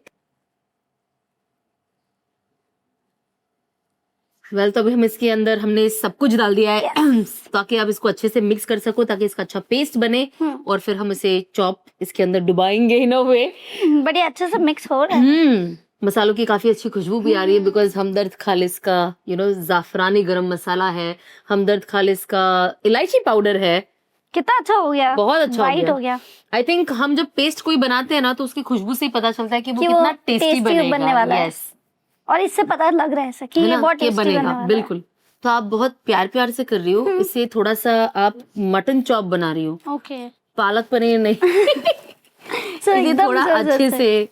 वेल, तो अभी हम इसके अंदर हमने सब कुछ डाल दिया है ताकि आप इसको अच्छे से मिक्स कर सको, ताकि इसका अच्छा पेस्ट बने। और फिर हम इसे चॉप इसके अंदर डुबाएंगे इन अ वे। बड़ी अच्छे से मिक्स हो रहा है। मसालों की काफी अच्छी खुशबू भी आ रही है, बिकॉज हमदर्द खालिस का जाफरानी गरम मसाला है, हमदर्द खालिस का इलायची पाउडर है। कितना अच्छा हो गया। बहुत अच्छा वाइट हो गया। आई थिंक हम जब पेस्ट कोई बनाते हैं ना, तो उसकी खुशबू से ही पता चलता है कि वो कि कितना वो टेस्टी tasty बनेगा। बनने वाला है। Yes, और इससे पता लग रहा है ऐसा कि है ये ना, बहुत कि टेस्टी बनने वाला है। बिल्कुल। तो आप बहुत प्यार प्यार से कर रही हो इसे। थोड़ा सा आप मटन चॉप बना रही हो, ओके। पालक पनीर नहीं। So, इसे एकदम थोड़ा जबरदस्त अच्छे है। से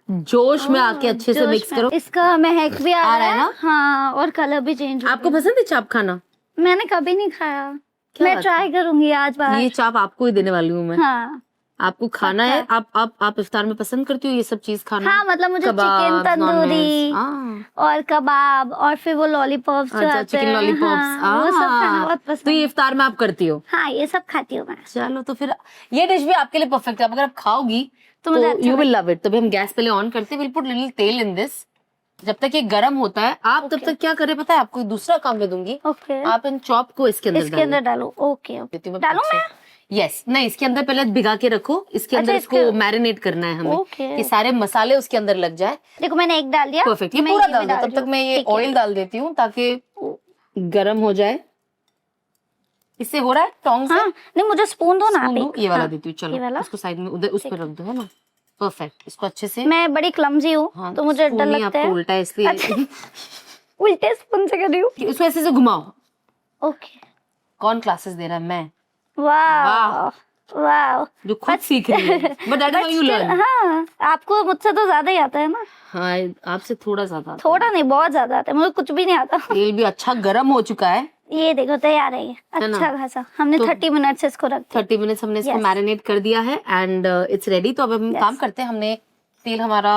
जोश में आके अच्छे से जोश मिक्स में। करो। इसका महक भी आ रहा है ना? हाँ, और कलर भी चेंज हो आपको पसंद है चाप खाना? गया। मैंने कभी नहीं खाया। क्या मैं बात ट्राई करूंगी आज बाहर। ये चाप आपको ही देने वाली हूँ मैं। हाँ आपको खाना है। आप इफ्तार में पसंद करती हो ये सब चीज खाना? हाँ, मतलब मुझे कबाब, चिकन तंदूरी नॉनवेज। हाँ। और कबाब और फिर वो लॉलीपॉप्स जो अच्छा, आते चिकन हैं, लॉलीपॉप्स। हाँ, वो सब खाना बहुत तो पसंद ये है। इफ्तार में आप करती हो? हाँ, ये सब खाती हूँ मैं। चलो, तो फिर ये डिश भी आपके लिए परफेक्ट है। अब अगर आप खाओगी तो मुझे तो अच्छा यू विल लव इट। तभी हम गैस पहले ऑन करते हैं। विल पुट लिटिल तेल इन दिस। जब तक ये गर्म होता है, आप तब तक क्या करें पता है? आपको एक दूसरा काम दे दूंगी। ओके। आप इन चॉप को इसके अंदर अंदर डालो। ओके डालूं मैं? यस, नहीं, इसके अंदर पहले भिगा के रखो। इसके अंदर अच्छा, इसको मैरिनेट करना है हमें, ओके। कि सारे मसाले उसके अंदर लग जाए। देखो मैंने एक डाल दिया। परफेक्ट। ये मैं पूरा भी डाल दो। तब रही तक हूँ। मैं ये ठीक है। ऑयल डाल देती हूँ ताकि गरम हो जाए। इससे हो रहा है टोंग से? हाँ, नहीं मुझे स्पून दो ना आप स्पून दो, एक। ये वाला हाँ, देती हूँ। ये चलो, वाला? इसको साइड में उधर उस पर रख दो, है ना? परफेक्ट। इसको अच्छे से। मैं बड़ी क्लमजी हूँ, हाँ, तो मुझे डर स्पून ही लगता आपको है। उल्टा है इसलिए। अच्छा। उल्टे स्पून से कर रही हूँ। कि इसको ऐसे से घुमाओ। ओके। कौन क्लासेस दे रहा है? मैं। वाह वाह। जो खुद सीख रही है। But that is how you learn. हाँ, आपको मुझसे तो ज्यादा ही आता है ना। हाँ, आपसे थोड़ा ज्यादा। थोड़ा नहीं, बहुत ज्यादा आता है। मुझे कुछ भी नहीं आता। तेल भी अच्छा गर्म हो चुका है। ये देखो तैयार है ये। है ना? अच्छा खासा हमने तो 30 मिनट से इसको रख दिया। 30 मिनट्स हमने इसको Yes. मैरिनेट कर दिया है एंड इट्स रेडी। तो अब हम Yes. काम करते हैं। हमने तेल हमारा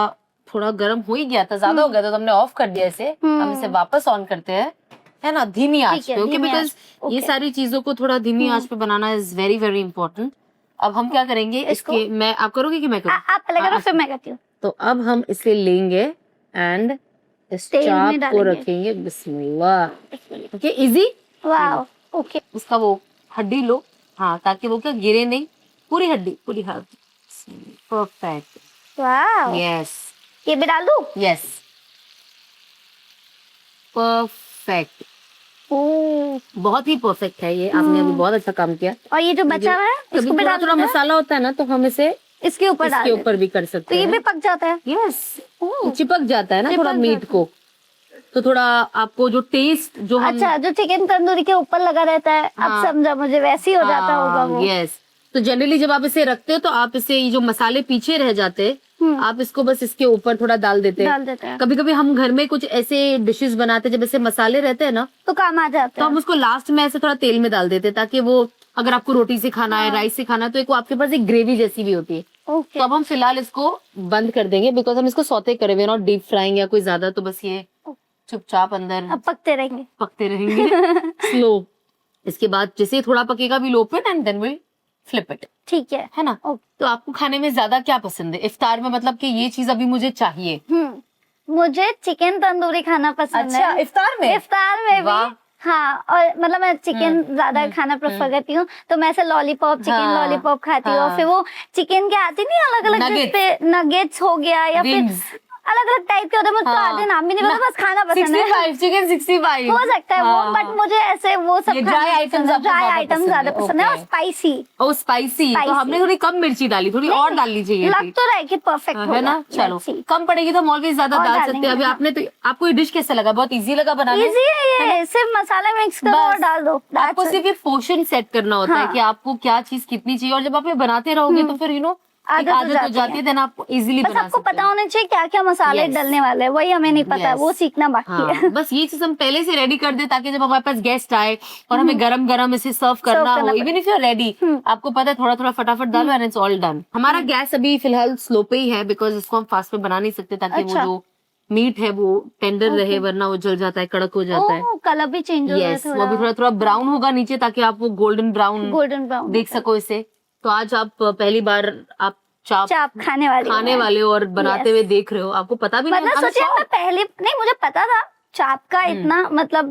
थोड़ा गर्म हो ही गया था, ज्यादा हो गया था, तो हमने ऑफ कर दिया इसे। हम इसे वापस ऑन करते हैं, है ना, धीमी आंच है, पे। ओके, धीमी बिकॉज आंच। ये Okay. सारी चीजों को थोड़ा धीमी आंच पे बनाना इज वेरी वेरी इंपॉर्टेंट। अब हम क्या करेंगे इसके, मैं आप करोगे कि मैं करूँ? आप पहले करो फिर मैं करती हूँ। तो अब हम इसे लेंगे एंड इस तेल में चाप को डालेंगे। रखेंगे। बिस्मिल्लाह। Okay, easy. वाह। ओके। उसका वो हड्डी लो, हाँ, ताकि वो क्या गिरे नहीं। पूरी हड्डी, पूरी हाथ। परफेक्ट। वाह। यस ये भी डाल दूँ? Yes, perfect. ओह, बहुत ही परफेक्ट है ये। आपने अभी बहुत अच्छा काम किया। और ये जो बचा हुआ है कभी इसको भी थोड़ा डाल थोड़ा दूँ? मसाला होता है ना, तो हम इसे इसके ऊपर डाल इसके देते ऊपर भी कर हैं। सकते तो ये हैं। भी पक जाता है। यस, ओह। चिपक जाता है ना थोड़ा चिपक मीट जाता को। तो थोड़ा आपको जो टेस्ट जो हम अच्छा, जो चिकन तंदूरी के ऊपर लगा रहता है, अब हाँ। समझा मुझे, वैसे ही हो जाता होगा वो। यस। तो जनरली जब आप इसे रखते हो तो आप इसे, ये जो मसाले पीछे रह जाते हैं, आप इसको बस इसके ऊपर थोड़ा डाल देते डाल हैं। देते हैं कभी कभी हम घर में कुछ ऐसे डिशेस बनाते हैं जब ऐसे मसाले रहते हैं ना, तो काम आ जाता तो है। हम उसको लास्ट में ऐसे थोड़ा तेल में डाल देते हैं, ताकि वो अगर आपको रोटी से खाना है, राइस से खाना है, तो एक वो आपके पास एक ग्रेवी जैसी भी होती है। ओके। तो अब हम फिलहाल इसको बंद कर देंगे, बिकॉज हम इसको सौते करे हुए नॉट डीप फ्राइंग या कोई ज्यादा। तो बस ये चुपचाप अंदर अब पकते रहेंगे। पकते रहेंगे स्लो। इसके बाद जैसे थोड़ा पकेगा we open and then will flip it, ठीक है ना? तो आपको खाने में ज्यादा क्या पसंद है इफ्तार में? मतलब कि ये चीज अभी मुझे चाहिए। मुझे चिकन तंदूरी खाना पसंद है। इफ्तार में? इफ्तार में भी। वाह, हाँ, और मतलब मैं चिकन ज्यादा खाना प्रेफर करती हूँ, तो मैं ऐसे लॉलीपॉप, चिकन हाँ, लॉलीपॉप खाती हूँ। हाँ। और फिर वो चिकन के आती नहीं अलग अलग, Nuggets. जिसपे नगेट्स हो गया या फिर Wings. अलग अलग टाइप के होते हैं, मुझको आधे नाम भी नहीं पता, बस खाना पसंद है। 65 चिकन 65 हो सकता है वो, बट मुझे ऐसे वो सब ये ड्राई आइटम्स ड्राई आइटम ज्यादा पसंद है, और स्पाइसी। ओ स्पाइसी, तो हमने थोड़ी कम मिर्ची डाली, थोड़ी और डालनी चाहिए लग थी, तो रहा है कि परफेक्ट है ना। चलो कम पड़ेगी तो हम ऑलवेज ज्यादा और डाल सकते डालेंगे, हैं। अभी हाँ। आपने तो, आपको ये डिश कैसे लगा? बहुत इजी लगा बनाने? इजी है ये, सिर्फ मसाला मिक्स करो और बस। डाल दो। आपको सिर्फ ये पोर्शन सेट करना होता है हाँ। कि आपको क्या चीज कितनी चाहिए, और जब आप ये बनाते रहोगे तो फिर आदत हो जाती है, देन आप इजीली बस बना आपको सकते पता हैं। होना चाहिए क्या क्या मसाले Yes. डलने वाले हैं, वही हमें नहीं पता है, Yes. वो सीखना बाकी है। हाँ, बस ये चीज हम पहले से रेडी कर दे, ताकि जब हमारे पास गेस्ट आए और हमें गरम गरम इसे सर्व करना हो, even if you are ready, आपको पता है थोड़ा थोड़ा फटाफट डालो एंड इट्स ऑल डन। हमारा गैस अभी फिलहाल स्लो पे ही है, बिकॉज इसको हम फास्ट में बना नहीं सकते, ताकि वो अच्छा। जो मीट है वो टेंडर रहे, वरना वो जल जाता है, कड़क हो जाता है। कलर भी चेंज हो यस, गया वो अभी थोड़ा थोड़ा ब्राउन होगा नीचे, ताकि आप वो गोल्डन ब्राउन गोल्डन देख सको इसे। तो आज आप पहली बार आप चाप खाने वाले हो और बनाते हुए देख रहे हो, आपको पता भी नहीं। मतलब सोचिए, मैं पहले नहीं, मुझे पता था चाप का इतना, मतलब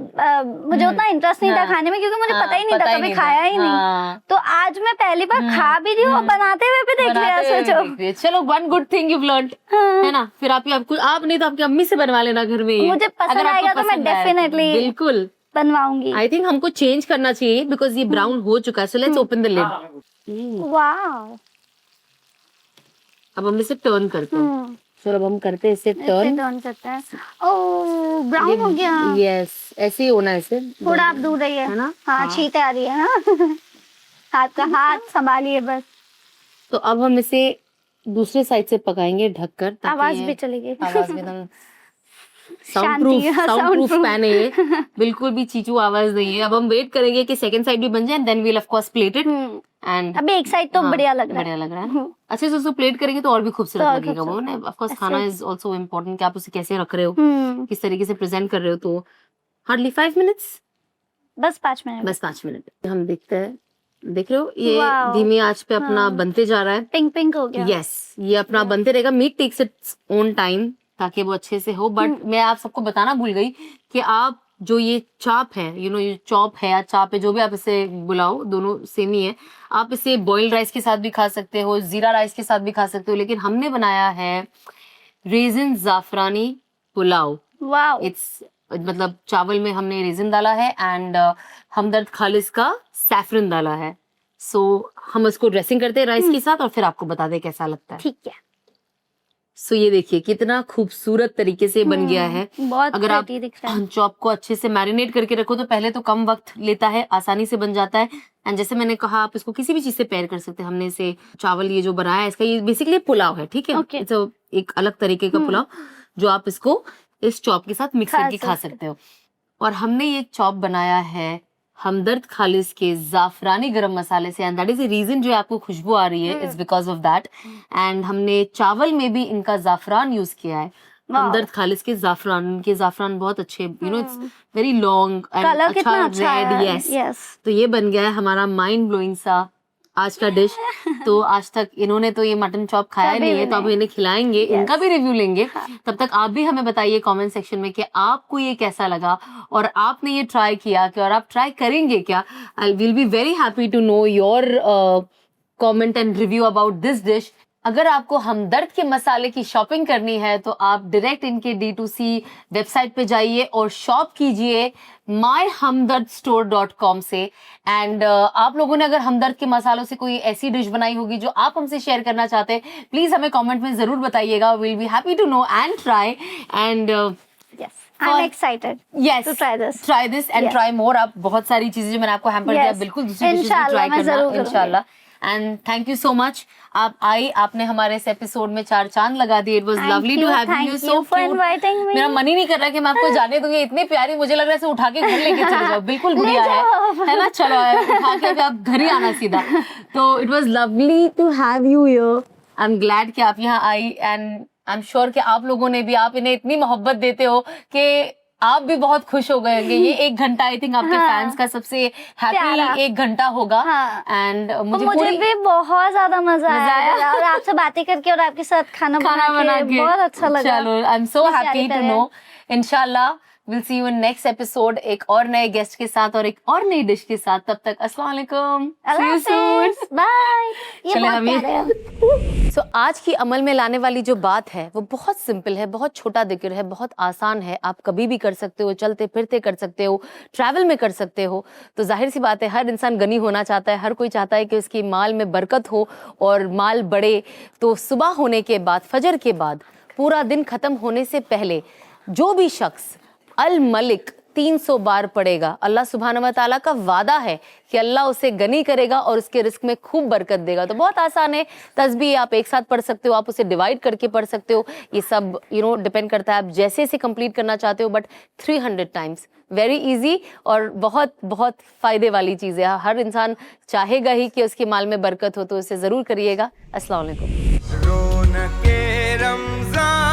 मुझे उतना इंटरेस्ट नहीं था खाने में, क्योंकि मुझे पता ही नहीं था, कभी खाया ही नहीं। तो आज मैं पहली बार खा भी रही हूँ और बनाते हुए भी देख लिया। सोचो, चलो one good thing you learned, है ना। फिर आप नहीं तो आपकी अम्मी से बनवा लेना घर में। मुझे पसंद आएगा तो मैं डेफिनेटली बिल्कुल बनवाऊंगी। आई थिंक हमको चेंज करना चाहिए, बिकॉज ये ब्राउन हो चुका है। So let's open the lid. वाह, अब हम इसे टर्न करते हैं। चलो अब हम करते हैं इसे टर्न करते हैं। ओह, ब्राउन हो गया। यस, ऐसे ही होना है इसे। थोड़ा आप दूर रहिए, है ना। हाँ, छींटे आ रही है ना। आपका हाथ संभालिए बस। तो अब हम इसे दूसरे साइड से पकाएंगे ढककर, आवाज भी चलेगी। आवाज में एकदम साउंड प्रूफ पैन है ये, बिल्कुल भी चीचू आवाज नहीं है। अब हम वेट करेंगे कि सेकंड साइड भी बन जाए, then we will of course plate it. And अभी एक साइड तो बढ़िया लग रहा है। अच्छे से उसको प्लेट करेंगे तो और भी खूबसूरत लगेगा वो ना। ऑफ कोर्स खाना इज आल्सो इम्पोर्टेंट, कि आप उसे कैसे रख रहे हो, किस तरीके से प्रेजेंट कर रहे हो। तो हार्डली 5 मिनट्स, बस 5 मिनट, बस 5 मिनट। हम देखते हैं, देख रहे हो ये धीमी आंच पे अपना बनते जा रहा है। पिंक पिंक हो गया। यस, ये अपना बनते रहेगा। Meat takes its own time, ताकि वो अच्छे से हो। बट मैं आप सबको बताना भूल गई कि आप जो ये चाप है, ये चॉप है या चाप है, जो भी आप इसे बुलाओ, दोनों सेम ही है। आप इसे बॉइल्ड राइस के साथ भी खा सकते हो, जीरा राइस के साथ भी खा सकते हो, लेकिन हमने बनाया है resin Jafrani pulao. Wow, it's मतलब चावल में हमने रेजिन डाला है एंड हमदर्द खालिस का सैफरन डाला है। सो हम इसको ड्रेसिंग करते हैं राइस के साथ, और फिर आपको बता दें कैसा लगता है। ठीक है। सो ये देखिए कितना खूबसूरत तरीके से बन गया है। बहुत अगर आप दिख रहा है। चॉप को अच्छे से मैरिनेट करके रखो तो पहले तो कम वक्त लेता है, आसानी से बन जाता है। एंड जैसे मैंने कहा, आप इसको किसी भी चीज से पेयर कर सकते हैं। हमने इसे चावल ये जो बनाया है, इसका ये बेसिकली पुलाव है, ठीक है। Okay. एक अलग तरीके का पुलाव जो आप इसको इस चॉप के साथ मिक्स करके खा सकते हो। और हमने ये चॉप बनाया है हमदर्द खालिस के जाफरानी गरम मसाले से, and that is the reason जो आपको खुशबू आ रही है, it's because of that. And हमने चावल में भी इनका जाफरान यूज किया है, हमदर्द खालिस के जाफरान। उनके जाफरान बहुत अच्छे, इट्स वेरी लॉन्ग एंड अच्छा रेड। यस, तो ये बन गया है हमारा माइंड ब्लोइंग सा आज का डिश। तो आज तक इन्होंने तो ये मटन चॉप खाया नहीं है, तो अब इन्हें खिलाएंगे, इनका भी रिव्यू लेंगे। तब तक आप भी हमें बताइए कमेंट सेक्शन में कि आपको ये कैसा लगा, और आपने ये ट्राई किया क्या, और आप ट्राई करेंगे क्या। I will be very happy to know your comment and review about this dish. अगर आपको हमदर्द के मसाले की शॉपिंग करनी है तो आप डायरेक्ट इनके D2C वेबसाइट पे जाइए और शॉप कीजिए myhamdardstore.com से। एंड आप लोगों ने अगर हमदर्द के मसालों से कोई ऐसी डिश बनाई होगी जो आप हमसे शेयर करना चाहते हैं, प्लीज हमें कमेंट में जरूर बताइएगा। Will be happy to know and try. And I'm excited to try this and try more। आप बहुत सारी चीजें जो मैंने आपको हैम्पर दिया, बिल्कुल दूसरी डिशेस भी ट्राई करना इंशाल्लाह। And thank you so much, आप आई, आपने हमारे इस एपिसोड में 4 चांद लगा दिए। It was lovely to have you, so cute. मेरा मन ही नहीं कर रहा कि मैं आपको जाने दूंगी, इतनी प्यारी, मुझे लग रहा है इसे उठा के घर लेके चले जाओ। बिल्कुल गुड़िया है ना। चलो उठा के अभी आप घर ही आना सीधा। तो it was lovely to have you here. I am glad कि आप यहाँ आई, एंड आई एम श्योर कि आप लोगों ने भी, आप इन्हें इतनी मोहब्बत देते हो कि आप भी बहुत खुश हो गए होंगे। ये 1 घंटा आई थिंक आपके फैंस का सबसे हैप्पी 1 घंटा होगा। एंड मुझे भी बहुत ज्यादा मजा आया, और आपसे बातें करके और आपके साथ खाना बना के बहुत अच्छा लगा। चलो, I am so happy to know. इंशाल्लाह will see you in next episode एक और नए गेस्ट के साथ और एक और नई डिश के साथ. तब तक अस्सलाम वालेकुम. See you soon. बाय. ये चले बहुत हमीद. प्यारा है. सो आज की अमल में लाने वाली जो बात है वो बहुत सिंपल है, बहुत छोटा जिक्र है, बहुत आसान है. आप कभी भी कर सकते हो, चलते फिरते कर सकते हो, ट्रैवल में कर सकते हो. तो जाहिर सी बात है हर इंसान गनी होना चाहता है, हर कोई चाहता है कि उसकी माल में बरकत हो और माल बढ़े. तो सुबह होने के बाद, फजर के बाद, पूरा दिन खत्म होने से पहले जो भी शख्स अल मलिक 300 बार पढ़ेगा, अल्लाह सुब्हानहू व तआला का वादा है कि अल्लाह उसे गनी करेगा और उसके रिस्क में खूब बरकत देगा. तो बहुत आसान है. तस्बीह आप एक साथ पढ़ सकते हो, आप उसे डिवाइड करके पढ़ सकते हो. ये सब डिपेंड करता है आप जैसे इसे कंप्लीट करना चाहते हो. बट 300 टाइम्स, वेरी इजी और बहुत बहुत फ़ायदे वाली चीज़ है. हर इंसान चाहेगा ही कि उसके माल में बरकत हो, तो उसे ज़रूर करिएगा. अस्सलाम वालेकुम. रौनके रमज़ान